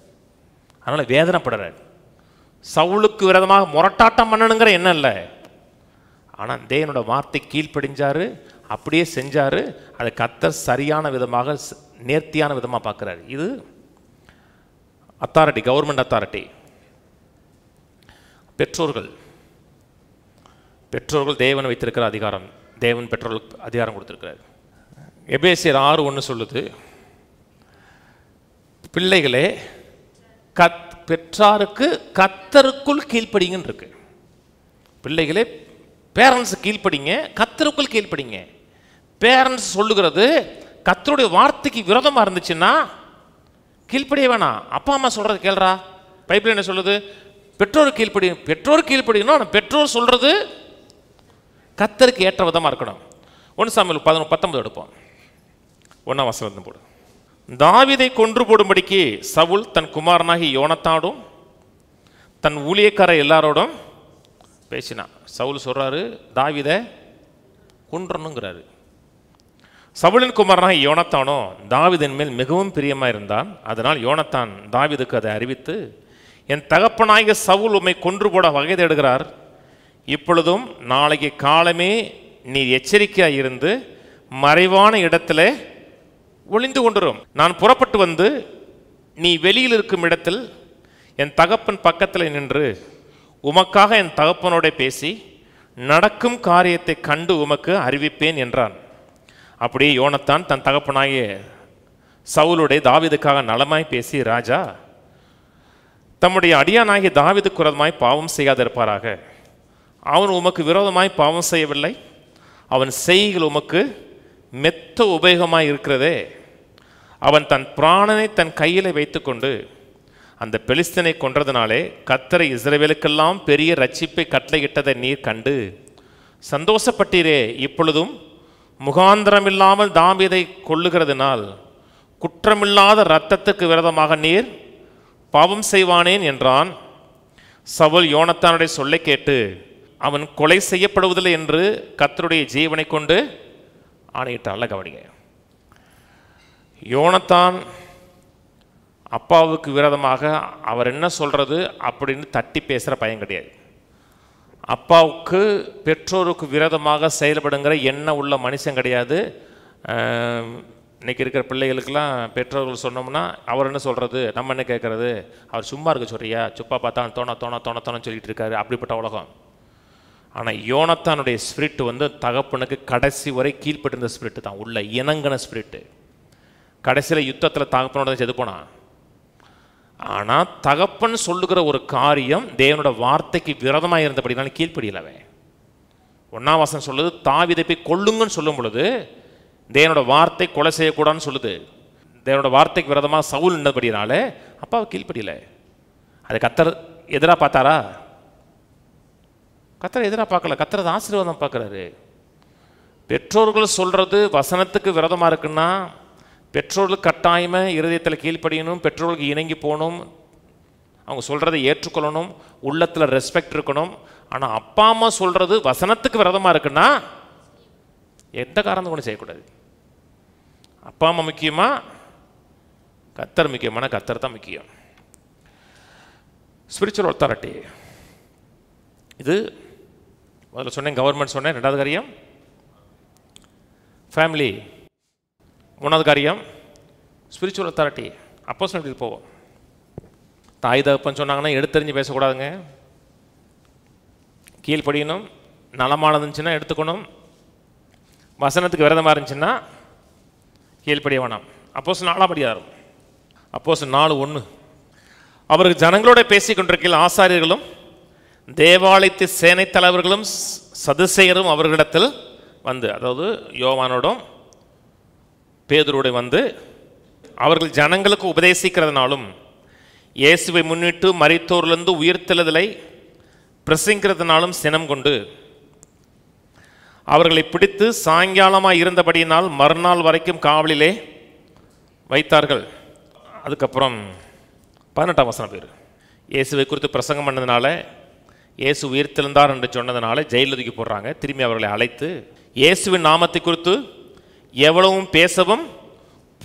அதனால் வேதனைப்படுறார். சவுலுக்கு விரோதமாக முரட்டாட்டம் பண்ணணுங்கிற எண்ணம் இல்லை, ஆனால் தேவனோட வார்த்தை கீழ்ப்படிஞ்சாரு, அப்படியே செஞ்சார். அதை கர்த்தர் சரியான விதமாக நேர்த்தியான விதமாக பார்க்குறாரு. இது அத்தாரிட்டி, கவர்மெண்ட் அத்தாரிட்டி. பெற்றோர்கள் தேவன் வைத்திருக்கிற அதிகாரம், தேவன் பெற்றோர்களுக்கு அதிகாரம் கொடுத்திருக்கிறார். எபேசியர் 6:1 சொல்லுது, பிள்ளைகளே பெற்றாருக்கு கர்த்தருக்குள் கீழ்ப்படிங்கன்னு இருக்கு. பிள்ளைகளே பேரண்ட்ஸ் கீழ்ப்படிங்க, கர்த்தருக்குள் கீழ்ப்படிங்க. பேரண்ட்ஸ் சொல்லுகிறது கர்த்தருடைய வார்த்தைக்கு விரோதமாக இருந்துச்சுன்னா கீழ்ப்படிய வேணாம். அப்பா அம்மா சொல்கிறது கேள்றா. பைபிள் என்ன சொல்லுது? பெற்றோர் கீழ்ப்படியணும், ஆனால் பெற்றோர் சொல்கிறது கர்த்தருக்கு ஏற்ற விதமாக இருக்கணும். 1 சாமுவேல் 19 எடுப்போம், 1 போடு. தாவீதை கொன்று போடும்படிக்கு சவுல் தன் குமாரனாகி யோனத்தானும் தன் ஊழியக்கார எல்லாரோடும் பேசினான். சவுல் சொல்றாரு, தாவீதை கொன்றணுங்கிறாரு. சவுலின் குமாரனாக யோனத்தானோ தாவீதின் மேல் மிகவும் பிரியமாக இருந்தான். அதனால் யோனத்தான் தாவீதுக்கு அதை அறிவித்து, என் தகப்பனாகிய சவுல் உம்மை கொன்று போட வகை தேடுகிறார், இப்பொழுதும் நாளைக்கு காலமே நீ எச்சரிக்கையாக இருந்து மறைவான இடத்துல ஒளிந்து கொண்டுரும். நான் புறப்பட்டு வந்து நீ வெளியில் இருக்கும் இடத்தில் என் தகப்பன் பக்கத்தில் நின்று உமக்காக என் தகப்பனோட பேசி நடக்கும் காரியத்தை கண்டு உமக்கு அறிவிப்பேன் என்றான். அப்படியே யோனத்தான் தன் தகப்பனாகிய சவுலுடைய தாவீதுக்காக நலமாய் பேசி, ராஜா தம்முடைய அடியானாகிய தாவீதுக்கு விரோதமாய் பாவம் செய்யாதிருப்பாராக, அவன் உமக்கு விரோதமாய் பாவம் செய்யவில்லை, அவன் செய்கைகள் உமக்கு மெத்த உபயோகமாய் இருக்கிறதே, அவன் தன் பிராணனை தன் கையில் வைத்துக்கொண்டு அந்த பெலிஸ்தனை கொன்றதினாலே கர்த்தரை இஸ்ரவேலுக்கெல்லாம் பெரிய ரட்சிப்பை கட்டளையிட்டதை நீர் கண்டு சந்தோஷப்பட்டீரே, இப்பொழுதும் முகாந்திரமில்லாமல் தாவீதை கொல்லுகிறதுனால் குற்றமில்லாத இரத்தத்துக்கு விரோதமாக நீர் பாவம் செய்வானேன் என்றான். சவுல் யோனத்தானுடைய சொல்லை கேட்டு அவன் கொலை செய்யப்படுவதில்லை என்று கர்த்தருடைய ஜீவனை கொண்டு ஆணையிட்டான்ல. கவனிங்க, யோனத்தான் அப்பாவுக்கு விரோதமாக அவர் என்ன சொல்கிறது அப்படின்னு தட்டி பேசுகிற பையன் கிடையாது. அப்பாவுக்கு பெற்றோருக்கு விரோதமாக செயல்படுங்கிற எண்ணம் உள்ள மனுஷன் கிடையாது. இன்றைக்கி இருக்கிற பிள்ளைகளுக்கெல்லாம் பெற்றோர்கள் சொன்னோம்னா அவர் என்ன சொல்கிறது, நம்ம என்ன கேட்குறது, அவர் சும்மா இருக்க சொல்றியா, சுப்பா பார்த்தா தோண சொல்லிட்டு இருக்காரு, அப்படிப்பட்ட உலகம். ஆனால் யோனத்தானுடைய ஸ்பிரிட் தகப்பனுக்கு கடைசி வரை கீழ்ப்பட்டிருந்த ஸ்பிரிட்டு தான், உள்ள இணங்கின ஸ்பிரிட்டு. கடைசியில் யுத்தத்தில் தகப்பனோட செது போனான். ஆனால் தகப்பன் சொல்லுகிற ஒரு காரியம் தேவனோட வார்த்தைக்கு விரோதமாக இருந்தபடினாலும் கீழ்ப்படியலவே. 1ஆம் வசனம் சொல்லுது, தாவீதை போய் கொல்லுங்கன்னு சொல்லும் பொழுது தேவனோட வார்த்தை கொலை செய்யக்கூடாதுன்னு சொல்லுது. தேவனோட வார்த்தைக்கு விரோதமாக சவுல் நின்றபடினால அப்பாவை கீழ்ப்படியல. அது கர்த்தர் எதிராக பார்த்தாரா? கர்த்தர் எதிராக பார்க்கல, கர்த்தர் ஆசீர்வாதம் பார்க்குறாரு. பெற்றோர்கள் சொல்கிறது வசனத்துக்கு விரோதமாக இருக்குன்னா பெற்றோர்களுக்கு கட்டாயமாக இருதயத்தில் கீழ்ப்படியணும், பெற்றோர்களுக்கு இணங்கி போகணும், அவங்க சொல்கிறதை ஏற்றுக்கொள்ளணும், உள்ளத்தில் ரெஸ்பெக்ட் இருக்கணும். ஆனால் அப்பா அம்மா சொல்கிறது வசனத்துக்கு விரோதமாக இருக்குன்னா எந்த காரணம் கூட செய்யக்கூடாது. அப்பா அம்மா முக்கியமா, கர்த்தர் முக்கியமான? கர்த்தர் தான் முக்கியம். ஸ்பிரிச்சுவல் அத்தாரிட்டி, இது முதல்ல சொன்னேன், கவர்மெண்ட் சொன்னேன். 2வது காரியம் ஃபேமிலி, 3வது காரியம் ஸ்பிரிச்சுவல் அத்தாரிட்டி. அப்போஸ்தலர்களுக்கு போவோம். தாய் தகப்பன் சொன்னாங்கன்னா எடுத்தறிஞ்சு பேசக்கூடாதுங்க, கீழ்ப்படியணும். நலமானது இருந்துச்சுன்னா எடுத்துக்கணும், வசனத்துக்கு விரதமாக இருந்துச்சுன்னா கீழ்ப்படிய வேணாம். அப்போஸ்தலர் 4ஆம் அதிகாரம், அப்போஸ்தலர் 4:1. அவருக்கு ஜனங்களோட பேசிக் கொண்டிருக்கையில் ஆசாரியர்களும் தேவாலயத்து சேனை தலைவர்களும் சதுசேயரும் அவர்களிடத்தில் வந்து, அதாவது யோவானோடும் பேதுருவோட வந்து, அவர்கள் ஜனங்களுக்கு உபதேசிக்கிறதுனாலும் இயேசுவை முன்னிட்டு மரித்தோரிலிருந்து உயிர்த்தெழுதலை பிரசங்கிக்கிறதுனாலும் சினம் கொண்டு அவர்களை பிடித்து சாயங்காலமாக இருந்தபடியினால் மறுநாள் வரைக்கும் காவலிலே வைத்தார்கள். அதுக்கப்புறம் 18ஆம் வசனம் பேர், இயேசுவை குறித்து பிரசங்கம் பண்ணதுனால, இயேசு உயிர்த்தெழுந்தார் என்று சொன்னதுனால ஜெயிலில் தூக்கி போடுறாங்க. திரும்பி அவர்களை அழைத்து இயேசுவின் நாமத்தை குறித்து எவ்வளவும் பேசவும்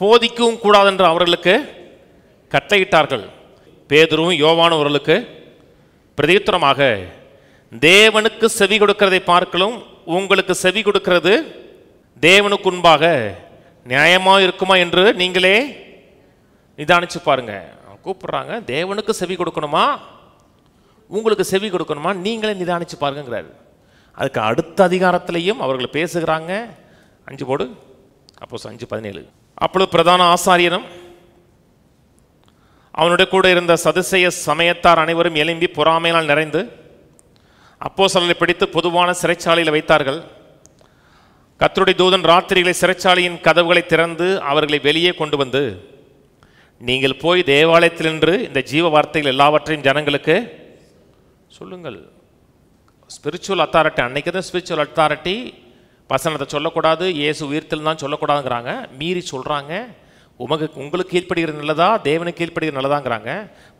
போதிக்கவும் கூடாது என்று அவர்களுக்கு கட்டளையிட்டார்கள். பேதுருவும் யோவானும் அவர்களுக்கு பிரதியுத்தரமாக, தேவனுக்கு செவி கொடுக்கிறதை பார்க்கலும் உங்களுக்கு செவி கொடுக்கிறது தேவனுக்கு முன்பாக நியாயமாக இருக்குமா என்று நீங்களே நிதானிச்சு பாருங்க. கூப்பிடுறாங்க, தேவனுக்கு செவி கொடுக்கணுமா, உங்களுக்கு செவி கொடுக்கணுமா, நீங்களே நிதானிச்சு பாருங்கிறாரு. அதுக்கு அடுத்த அதிகாரத்திலையும் அவர்கள் பேசுகிறாங்க. 5 போடு, அப்போஸ்தலர் 5:17. அப்பொழுது பிரதான ஆசாரியனும் அவனுடைய கூட இருந்த சதுசேய சமயத்தார் அனைவரும் எழும்பி பொறாமையினால் நிறைந்து அப்போஸ்தலரை பிடித்து பொதுவான சிறைச்சாலையில் வைத்தார்கள். கர்த்தருடைய தூதன் ராத்திரிகளை சிறைச்சாலையின் கதவுகளை திறந்து அவர்களை வெளியே கொண்டு வந்து, நீங்கள் போய் தேவாலயத்தில் நின்று இந்த ஜீவ வார்த்தைகள் எல்லாவற்றையும் ஜனங்களுக்கு சொல்லுங்கள். ஸ்பிரிச்சுவல் அத்தாரிட்டி, அன்னைக்கு தான் ஸ்பிரிச்சுவல் அத்தாரிட்டி. வசனத்தை சொல்லக்கூடாது, இயேசு உயிர்த்தெழுந்தார் தான் சொல்லக்கூடாதுங்கிறாங்க, மீறி சொல்கிறாங்க. உங்களுக்கு கீழ்ப்படுகிறது நல்லதா, தேவனுக்கு கீழ்ப்படுகிறது நல்லதாங்கிறாங்க.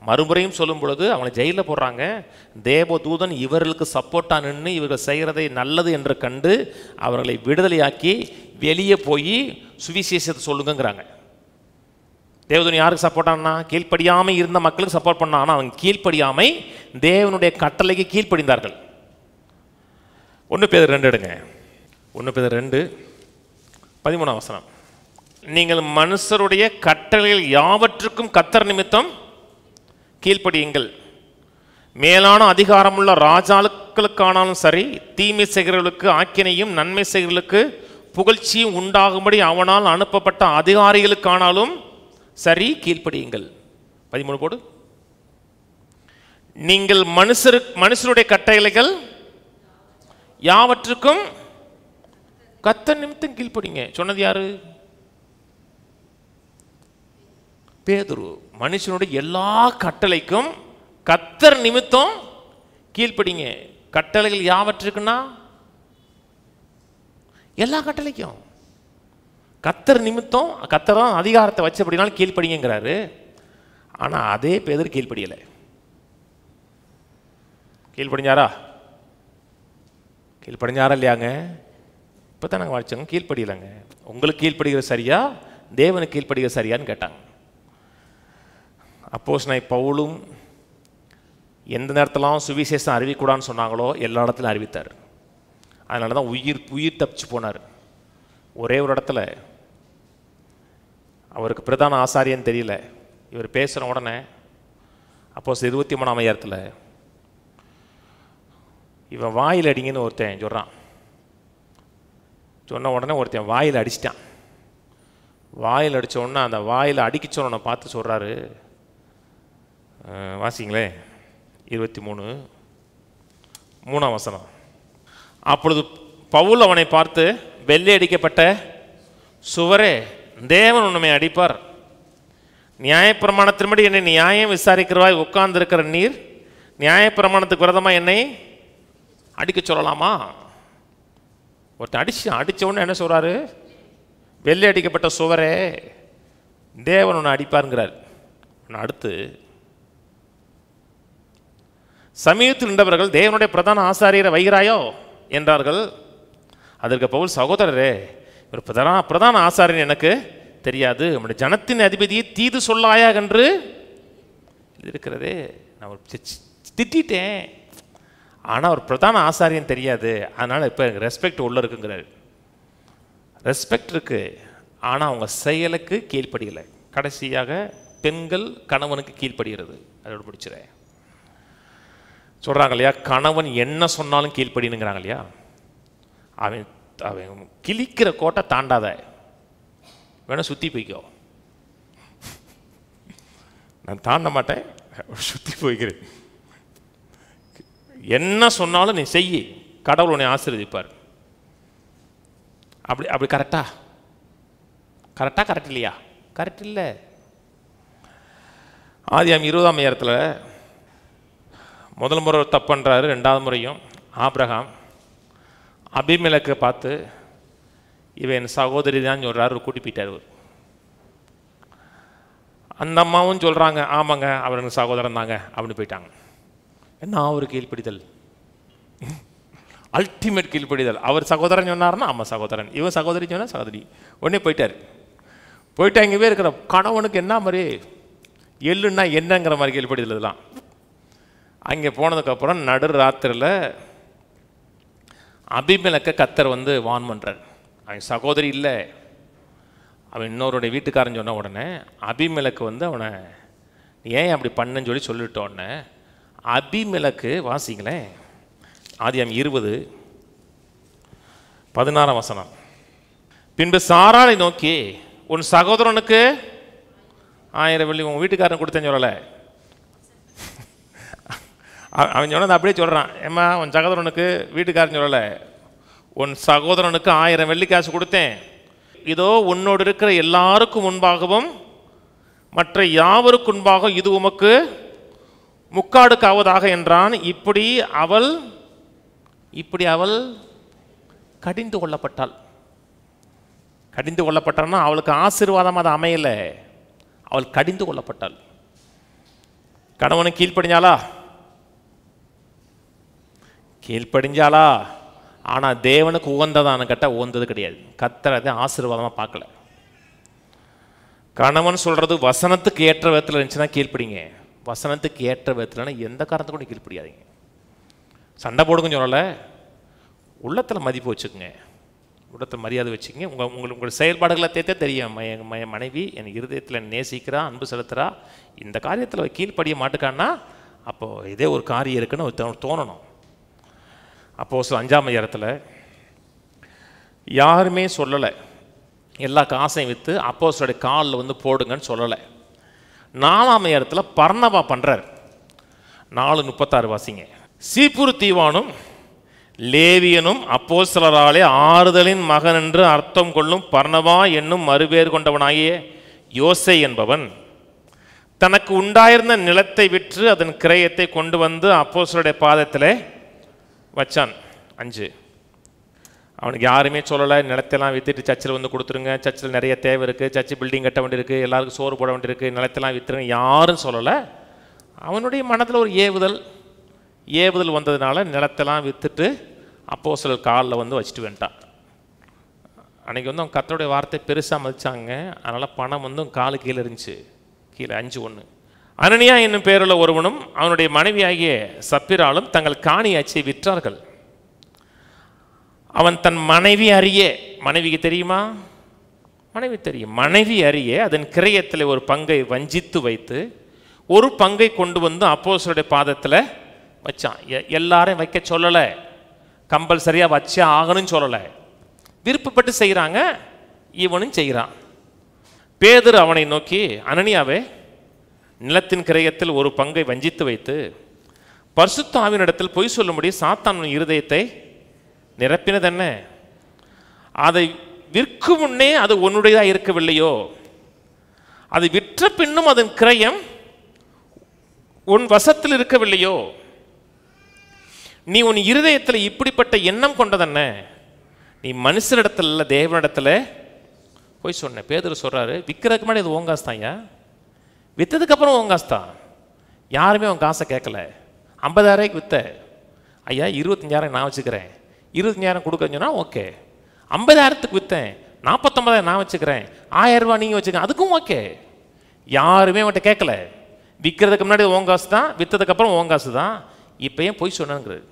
மறுமுறையும் சொல்லும் பொழுது அவங்களை ஜெயிலில் போடுறாங்க. தேவதூதன் இவர்களுக்கு சப்போர்ட்டாக நின்று இவர்கள் செய்கிறதை நல்லது என்று கண்டு அவர்களை விடுதலையாக்கி வெளியே போய் சுவிசேஷத்தை சொல்லுங்கிறாங்க. தேவதூதன் யாருக்கு சப்போர்ட் ஆனா? கீழ்ப்படியாமல் இருந்த மக்களுக்கு சப்போர்ட் பண்ணான். ஆனால் அவங்க கீழ்ப்படியாமை தேவனுடைய கட்டளைக்கு கீழ்ப்படிந்தார்கள். 1 பேதுரு 2 எடுங்க. 1 பேதுரு 2:13 வசனம். நீங்கள் மனுஷருடைய கட்டளைகள் யாவற்றுக்கும் கர்த்தர் நிமித்தம் கீழ்ப்படியுங்கள். மேலான அதிகாரமுள்ள ராஜாக்களுக்கானாலும் சரி, தீமை செய்கிறவர்களுக்கு ஆக்கினையும் நன்மை செய்கிறவர்களுக்கு புகழ்ச்சியும் உண்டாகும்படி அவனால் அனுப்பப்பட்ட அதிகாரிகளுக்கானாலும் சரி கீழ்ப்படியுங்கள். 13 போடு. நீங்கள் மனுஷருடைய கட்டளைகள் யாவற்றுக்கும் கர்த்தர் நிமித்தம் கீழ்ப்படிங்க. சொன்னது யாரு? பேதுரு. மனுஷனுடைய எல்லா கட்டளைக்கும் கர்த்தர் நிமித்தம் கீழ்ப்படிங்க. கட்டளைகள் யாவற்றுக்குன்னா எல்லா கட்டளைக்கும் கர்த்தர் நிமித்தம், கர்த்தர் தான் அதிகாரத்தை வச்சபடினாலும் கீழ்ப்படிங்கிறாரு. ஆனால் அதே பேதுரு கீழ்ப்படியலை. கீழ்ப்படிஞ்சாரா? கீழ்ப்படிஞ்சாரா இல்லையாங்க? இப்போ தான் நாங்கள் வாய்ச்சோங்க, கீழ்ப்படியலைங்க. உங்களுக்கு கீழ்ப்படுகிற சரியா, தேவனுக்கு கீழ்ப்படுகிற சரியான்னு கேட்டாங்க. அப்போஸ்தலனாகிய பவுலும் எந்த நேரத்திலாம் சுவிசேஷம் அறிவிக்கூடான்னு சொன்னாங்களோ எல்லா இடத்துலையும் அறிவித்தார். அதனால தான் உயிர் தப்பிச்சு போனார். ஒரே ஒரு இடத்துல அவருக்கு பிரதான ஆசாரியன்னு தெரியல, இவர் பேசுகிற உடனே அப்போஸ்தலர் 23ஆம் அதிகாரத்தில் இவன் வாயில் அடிங்கன்னு ஒருத்தன் சொல்கிறான். சொன்ன உடனே ஒருத்தன் வாயில் அடிச்சிட்டான். வாயில் அடித்த உடனே அந்த வாயில் அடிக்கச்சோன்னு பார்த்து சொல்கிறாரு, வாசிங்களே 23:3 வசனம். அப்பொழுது பவுல் அவனை பார்த்து, வெள்ளை அடிக்கப்பட்ட சுவரே, தேவன் உன்னை அடிப்பார். நியாயப்பிரமாணத்தின்படி என்னை நியாயம் விசாரிக்கிறவாய் உட்கார்ந்திருக்கிற நீர் நியாயப்பிரமாணத்துக்கு விரதமாக என்னை அடிக்க சொல்லலாமா? ஒருத்தன் அடித்த உடனே என்ன சொல்கிறாரு? வெள்ளை அடிக்கப்பட்ட சுவரே, தேவன் உன்னை அடிப்பாருங்கிறார். அடுத்து, சமீபத்தில் நின்றவர்கள் தேவனுடைய பிரதான ஆசாரியரை வைகிறாயோ என்றார்கள். அதற்கு பவுல், சகோதரரே, ஒரு பிரதான ஆசாரியன் எனக்கு தெரியாது, நம்முடைய ஜனத்தின் அதிபதியை தீது சொல்லாயா என்று இருக்கிறதே. நான் திட்டேன், ஆனால் ஒரு பிரதான ஆசாரியன் தெரியாது, அதனால் இப்போ ரெஸ்பெக்ட் உள்ள இருக்குங்கிறாரு. ரெஸ்பெக்ட் இருக்கு, ஆனால் அவங்க செயலுக்கு கீழ்ப்படியலை. கடைசியாக பெண்கள் கணவனுக்கு கீழ்ப்படுகிறது. அதோடு முடிச்சுறேன். சொல்கிறாங்க இல்லையா, கணவன் என்ன சொன்னாலும் கீழ்ப்படினுங்கிறாங்க இல்லையா. அவன் அவன் கிழிக்கிற கோட்டை தாண்டாத, வேணா சுற்றி போய்க்கோ. நான் தாண்ட மாட்டேன், சுற்றி போய்க்கிறேன். என்ன சொன்னாலும் நீ செய், கடவுள் உன்னை ஆசீர்வதிப்பார். அப்படி கரெக்டா கரெக்ட் இல்லையா? கரெக்ட் இல்லை. ஆதியாகமம் 20ஆம் அதிகாரத்தில் முதல் முறை தப்பு பண்ணுறாரு, 2வது முறையும் ஆபிரகாம் அபிமெலேக்கை பார்த்து, இவன் என் சகோதரி தான் சொல்கிறாரு, கூட்டி போயிட்டார். அந்த அம்மாவும் சொல்கிறாங்க, ஆமாங்க அவர் எனக்கு சகோதரன் தாங்க அப்படின்னு போயிட்டாங்க. என்ன ஒரு கீழ்ப்படிதல், அல்டிமேட் கீழ்ப்படிதல். அவர் சகோதரன் சொன்னார்னா ஆமாம் சகோதரன், இவன் சகோதரி சொன்னால் சகோதரி, உடனே போயிட்டார். போயிட்டாங்கவே இருக்கிற கணவனுக்கு என்ன மாதிரி எள்ளுன்னா என்னங்கிற மாதிரி கீழ்ப்படிதல் இதெல்லாம். அங்கே போனதுக்கப்புறம் நடு ராத்திரியில் அபிமெலேக்கை கர்த்தர் வான் பண்ணுறார். அவன் சகோதரி இல்லை, அவன் இன்னொருடைய வீட்டுக்காரன் சொன்ன உடனே அபிமெலேக்கு அவனை ஏன் அப்படி பண்ணுன்னு சொல்லிட்ட உடனே அபிமெலேக்கு, வாசிங்களேன், ஆதியாகமம் 20:16 வசனம். பின்பு சாராளை நோக்கி, உன் சகோதரனுக்கு 1000 வெள்ளி உன் வீட்டுக்காரன் கொடுத்தேன்னு சொல்லலை. அவன் சொன்னது அப்படியே சொல்கிறான். ஏம்மா, உன் சகோதரனுக்கு வீட்டுக்காரன் சொல்லலை, உன் சகோதரனுக்கு 1000 வெள்ளி காசு கொடுத்தேன். இதோ உன்னோடு இருக்கிற எல்லாருக்கும் முன்பாகவும் மற்ற யாவருக்கு முன்பாகவும் இது உமக்கு முக்காடுக்காவதாக என்றான். இப்படி அவள் கடிந்து கொள்ளப்பட்டாள். கடிந்து கொள்ளப்பட்டான்னா அவளுக்கு ஆசீர்வாதம் அது அமையலை, அவள் கடிந்து கொள்ளப்பட்டாள். கணவனுக்கு கீழ்ப்படிஞ்சாளா? ஆனால் தேவனுக்கு உகந்ததான கேட்டால் உகந்தது கிடையாது. கர்த்தர் அதை ஆசீர்வாதமாக பார்க்கல. கணவன் சொல்கிறது வசனத்துக்கு ஏற்ற விதத்தில் இருந்துச்சுன்னா கீழ்ப்படிங்க, வசனத்துக்கு ஏற்ற விதத்தில்னா எந்த காரணத்துக்கு கூட கீழ்ப்படியாதீங்க. சண்டை போடுங்கன்னு சொல்லலை, உள்ளத்தில் மதிப்பு வச்சுக்கோங்க, உள்ளத்தில் மரியாதை வச்சுக்கோங்க. உங்களோட செயல்பாடுகளை தேத்தே தெரியும். மனைவி என் இருதயத்தில் நேசிக்கிறா, அன்பு செலுத்துகிறா, இந்த காரியத்தில் கீழ்ப்படிய மாட்டுக்கான்னா அப்போது இதே ஒரு காரியம் இருக்குன்னு தோணணும். அப்போஸ்தலர் 5ஆம் அதிகாரத்தில் யாருமே சொல்லலை, எல்லா காசையும் விற்று அப்போஸ்தலருடைய காலில் போடுங்கன்னு சொல்லலை. 4ஆம் அதிகாரத்தில் பர்னபா பண்ணுறார். 4:36 வாசிங்க. சீப்புரு தீவானும் லேவியனும் அப்போஸ்தலராலே ஆறுதலின் மகன் என்று அர்த்தம் கொள்ளும் பர்னபா என்னும் மறுபேர் கொண்டவனாகிய யோசே என்பவன் தனக்கு உண்டாயிருந்த நிலத்தை விற்று அதன் கிரயத்தை கொண்டு அப்போஸ்தலருடைய பாதத்தில் வச்சான். 5. அவனுக்கு யாருமே சொல்லலை, நிலத்தெல்லாம் விற்றுட்டு சர்ச்சில் கொடுத்துருங்க, சர்ச்சில் நிறைய தேவை இருக்குது, சர்ச்சு பில்டிங் கட்ட வேண்டியிருக்கு, எல்லாருக்கும் சோறு போட வேண்டியிருக்கு, நிலத்தெல்லாம் விற்றுருங்க, யாரும் சொல்லலை. அவனுடைய மனதில் ஒரு ஏவுதல் வந்ததுனால நிலத்தெல்லாம் விற்றுட்டு அப்போஸ்தலர் காலில் வச்சுட்டு வந்துட்டான். அன்றைக்கி அவன் கர்த்தருடைய வார்த்தை பெருசாக மதித்தாங்க, அதனால் பணம் காலு கீழே இருந்துச்சு. கீழே 5:1. அனனியா என்னும் பேருள்ள ஒருவனும் அவனுடைய மனைவியாகிய சப்பிராலும் தங்கள் காணியாட்சியை விற்றார்கள். அவன் தன் மனைவி அறிய, மனைவிக்கு தெரியுமா? மனைவி தெரியும். மனைவி அறிய அதன் கிரயத்தில் ஒரு பங்கை வஞ்சித்து வைத்து ஒரு பங்கை கொண்டு அப்போஸ்தலருடைய பாதத்தில் வச்சான். எல்லாரையும் வைக்க சொல்லலை, கம்பல்சரியாக வச்சே ஆகணும்னு சொல்லலை, விருப்பப்பட்டு செய்கிறாங்க, இவனும் செய்கிறான். பேதுரு அவனை நோக்கி, அனனியாவே, நிலத்தின் கிரயத்தில் ஒரு பங்கை வஞ்சித்து வைத்து பரிசுத்த ஆவியினிடத்தில் பொய் சொல்லும்படி சாத்தான் இருதயத்தை நிரப்பினது என்ன? அதை விற்கும் முன்னே அது உன்னுடையதாக இருக்கவில்லையோ? அது விற்ற பின்னும் அதன் கிரயம் உன் வசத்தில் இருக்கவில்லையோ? நீ உன் இருதயத்தில் இப்படிப்பட்ட எண்ணம் கொண்டதென்ன? நீ மனுஷனிடத்தில் இல்லை, தேவனிடத்தில் போய் சொன்ன. பேதுரு சொல்றாரு, விற்கிறதுக்கு முன்னாடி இது ஓங்காசு தான் ஐயா, விற்றதுக்கு அப்புறம் ஓங்காசு தான். யாருமே அவன் காசை கேட்கல. 50,000 விற்ற ஐயா, 25,000 நான் வச்சுக்கிறேன், 25,000 கொடுக்குறேன்னு சொன்னா ஓகே. 50,000 விற்றேன், 49,000 நான் வச்சுக்கிறேன், 1000 ரூபா நீங்கள் வச்சுக்க, அதுக்கும் ஓகே. யாருமே அவன்கிட்ட கேட்கல. விற்கிறதுக்கு முன்னாடி ஓங்காசு தான், விற்றதுக்கு அப்புறம் ஓங்காசு தான். இப்போ ஏன் போய் சொன்னாங்கிறது?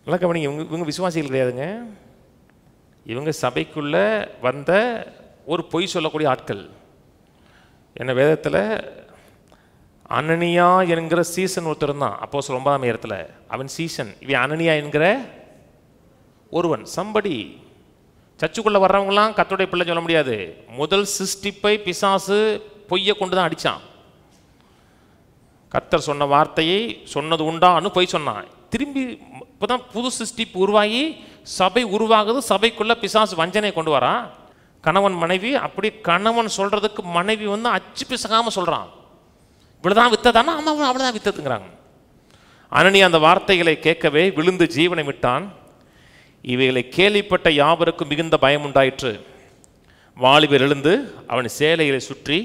நல்லா கவனிங்க. இவங்க விசுவாசிகள் கிடையாதுங்க. இவங்க சபைக்குள்ள வந்த ஒரு பொய் சொல்லக்கூடிய ஆட்கள். என்ன வேதத்தில் அனனியா என்கிற சீசன் ஒருத்தர் தான். அப்போஸ்தலர் 9ஆம் அதிகாரத்தில் அவன் சீசன். இவன் அனனியா என்கிற ஒருவன், சம்படி. சர்ச்சுக்குள்ள வர்றவங்களாம் கர்த்தருடைய பிள்ளை சொல்ல முடியாது. முதல் சிருஷ்டிப்பை பிசாசு பொய்யை கொண்டு தான் அடித்தான். கர்த்தர் சொன்ன வார்த்தையை சொன்னது உண்டான்னு போய் சொன்னான். திரும்பி இப்போதான் புது சிருஷ்டிப்பு உருவாகி சபை உருவாகுது. சபைக்குள்ள பிசாசு வஞ்சனை கொண்டு வரான். கணவன் மனைவி, அப்படி கணவன் சொல்றதுக்கு மனைவி அச்சு பிசகாம சொல்றான், இவ்வளவுதான் வித்ததானா? ஆமா, அவ்வளவுதான் வித்ததுங்கிறாங்க. அனனியா அந்த வார்த்தைகளை கேட்கவே விழுந்து ஜீவனை விட்டான். இவைகளை கேள்விப்பட்ட யாவருக்கும் மிகுந்த பயம் உண்டாயிற்று. வாலிபர் எழுந்து அவன் சேலைகளை சுற்றி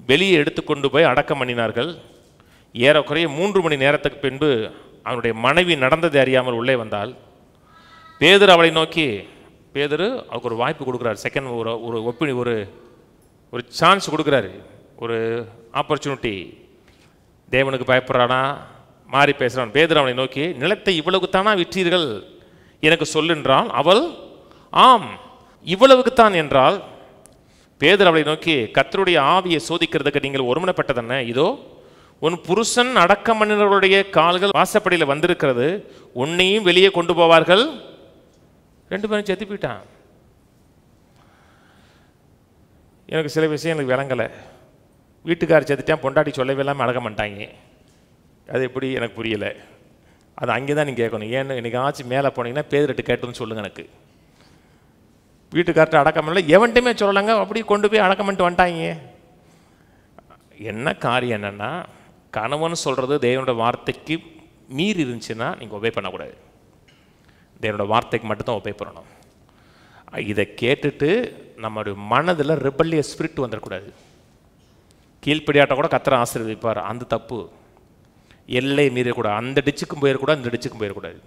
வெளியே எடுத்துக்கொண்டு போய் அடக்கம் பண்ணினார்கள். ஏறக்குறைய 3 மணி நேரத்துக்கு பின்பு அவனுடைய மனைவி நடந்ததை அறியாமல் உள்ளே வந்தாள். பேதுரு அவளை நோக்கி, பேதுரு அவருக்கு ஒரு வாய்ப்பு கொடுக்குறாரு, செகண்ட் ஒரு சான்ஸ் கொடுக்குறாரு, ஒரு ஆப்பர்ச்சுனிட்டி. தேவனுக்கு பயப்படுறானா, மாறி பேசுகிறான். பேதுரு அவனை நோக்கி, நிலத்தை இவ்வளவுக்குத்தானா விற்றீர்கள் எனக்கு சொல்லுன்றாள். அவள் ஆம், இவ்வளவுக்குத்தான் என்றால். பேதுரு அவளை நோக்கி, கர்த்தருடைய ஆவியை சோதிக்கிறதுக்கு நீங்கள் ஒருமனப்பட்டதென்ன? இதோ உன் புருஷன் அடக்கம் பண்ணினவருடைய கால்கள் வாசப்படியில் வந்திருக்கிறது, உன்னையும் வெளியே கொண்டு போவார்கள். 2 பேரும் செத்து போயிட்டான். எனக்கு சில விஷயம் எனக்கு விளங்கலை. வீட்டுக்காரர் செத்துட்டான், பொண்டாட்டி சொல்லவே இல்லாமல் அடக்கம் பண்ணிட்டாங்க. அது எப்படி எனக்கு புரியலை. அது அங்கே தான் நீங்கள் கேட்கணும். ஏன்னு எனக்கு ஆச்சு மேலே போனீங்கன்னா பேதுருட்டு கேட்டுன்னு சொல்லுங்கள். எனக்கு வீட்டுக்கார்ட்ட அடக்கம் பண்ணல, எவன்ட்டுமே சொல்லலைங்க, அப்படி கொண்டு போய் அடக்கம் பண்ணிட்டு வந்துட்டாங்க. என்ன காரியம் என்னென்னா, கணவன் சொல்கிறது தேவனோட வார்த்தைக்கு மீறி இருந்துச்சுன்னா நீங்கள் ஒபே பண்ணக்கூடாது. தேவனோட வார்த்தைக்கு மட்டும்தான் ஒபே பண்ணணும். இதை கேட்டுட்டு நம்மளுடைய மனதில் ரிபல்லியஸ் ஸ்பிரிட் வந்துடக்கூடாது. கீழ்ப்படியாட்ட கூட கர்த்தர் ஆசீர்வதிப்பார், அந்த தப்பு. எல்லை மீறக்கூடாது. அந்த டிச்சுக்கும் போயிடக்கூடாது, இந்த டிச்சுக்கும் போயிடக்கூடாது.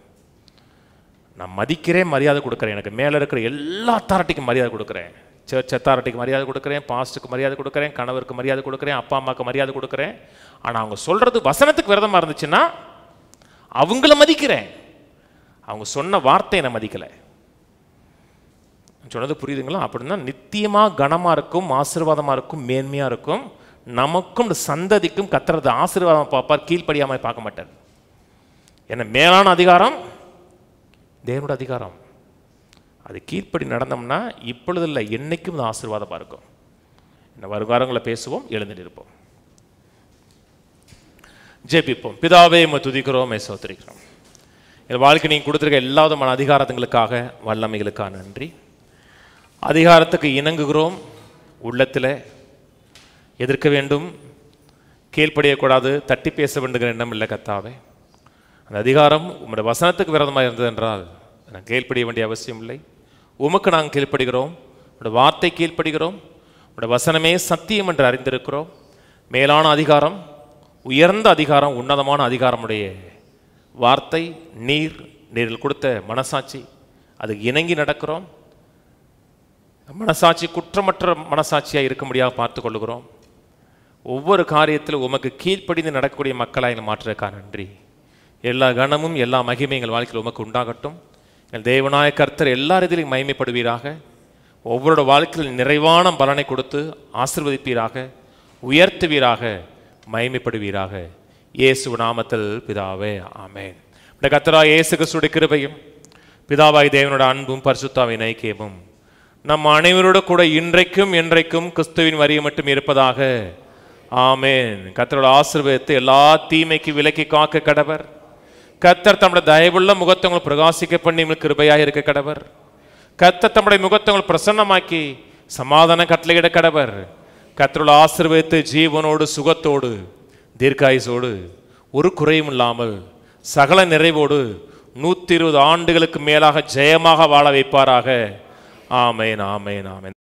நான் மதிக்கிறேன், மரியாதை கொடுக்குறேன். எனக்கு மேலே இருக்கிற எல்லா அத்தாரிட்டிக்கும் மரியாதை கொடுக்குறேன். சர்ச் அத்தாரிட்டிக்கு மரியாதை கொடுக்குறேன், பாஸ்ட்டுக்கு மரியாதை கொடுக்குறேன், கணவருக்கு மரியாதை கொடுக்குறேன், அப்பா அம்மாவுக்கு மரியாதை கொடுக்குறேன். ஆனால் அவங்க சொல்கிறது வசனத்துக்கு விரதமாக இருந்துச்சுன்னா அவங்கள மதிக்கிறேன். அவங்க சொன்ன வார்த்தையை நான் மதிக்கலை. சொன்னது புரியுதுங்களா? அப்படின்னா நித்தியமாக கனமாக இருக்கும், ஆசீர்வாதமாக இருக்கும், மேன்மையாக இருக்கும். நமக்கும் சந்ததிக்கும் கத்துறது ஆசீர்வாதம் பார்ப்பார், கீழ்ப்படியாமல் பார்க்க மாட்டார். என்ன மேலான அதிகாரம் தேவனோட அதிகாரம். அது கீழ்ப்படி நடந்தோம்னா இப்பொழுது இல்லை, என்னைக்கும் அது ஆசீர்வாதமாக இருக்கும். என்ன வருகாரங்களை பேசுவோம், எழுந்திருப்போம், ஜெபிப்போம். பிதாவே உம்மை துதிக்கிறோம், உம்மை ஸ்தோத்திரிக்கிறோம். என் வாழ்க்கை நீங்கள் கொடுத்துருக்க எல்லா விதமான அதிகாரத்துங்களுக்காக, வல்லமைகளுக்காக நன்றி. அதிகாரத்துக்கு இணங்குகிறோம், உள்ளத்தில் எதிர்க்க வேண்டும், கீழ்ப்படியக்கூடாது, தட்டி பேச வேண்டுங்கிற எண்ணம் இல்லை கர்த்தாவே. அந்த அதிகாரம் உம்முடைய வசனத்துக்கு விரோதமாக இருந்தது என்றால் நான் கீழ்ப்படிய வேண்டிய அவசியம் இல்லை. உமக்கு நாங்கள் கீழ்ப்படுகிறோம், உடைய வார்த்தை கீழ்ப்படுகிறோம், உடைய வசனமே சத்தியம் என்று அறிந்திருக்கிறோம். மேலான அதிகாரம், உயர்ந்த அதிகாரம், உன்னதமான அதிகாரமுடைய வார்த்தை, நீரில் கொடுத்த மனசாட்சி, அதுக்கு இணங்கி நடக்கிறோம். மனசாட்சி குற்றமற்ற மனசாட்சியாக இருக்க முடியாத பார்த்து கொள்ளுகிறோம். ஒவ்வொரு காரியத்திலும் உமக்கு கீழ்ப்படிந்து நடக்கக்கூடிய மக்களாக எங்களை மாற்றுறதுக்காக நன்றி. எல்லா கணமும் எல்லா மகிமையும் எங்கள் வாழ்க்கையில் உமக்கு உண்டாகட்டும். எங்கள் தேவனாய கர்த்தர் எல்லா இதிலும் மகிமைப்படுவீராக. ஒவ்வொருட வாழ்க்கையில் நிறைவான பலனை கொடுத்து ஆசீர்வதிப்பீராக, உயர்த்துவீராக, மகிமைப்படுவீராக. இயேசு நாமத்தில் பிதாவே, ஆமென். இந்த கர்த்தராகிய இயேசு கிறிஸ்துவின் கிருபையும் பிதாவாய் தேவனோட அன்பும் பரிசுத்தாவின் ஐக்கியமும் நம் அனைவரோட கூட இன்றைக்கும் என்றைக்கும் கிறிஸ்துவின் வரியை மட்டும் இருப்பதாக. ஆமென். கர்த்தரோட ஆசீர்வாதத்தை எல்லா தீமைக்கு விலக்கி காக்க கடவர். கர்த்தர் தம்முடைய தயவுள்ள முகத்தை உங்களை பிரகாசிக்க பண்ணி உங்களுக்கு கிருபையாக இருக்க கடவர். கர்த்தர் தம்முடைய முகத்தை உங்களை பிரசன்னமாக்கி சமாதானம் கட்டளையிட கடவர். கர்த்தரோடு ஆசீர்வதித்து ஜீவனோடு சுகத்தோடு தீர்க்காயுசோடு ஒரு குறையும் இல்லாமல் சகல நிறைவோடு 120 ஆண்டுகளுக்கு மேலாக ஜெயமாக வாழ வைப்பாராக. ஆமேன், ஆமேன், ஆமேன்.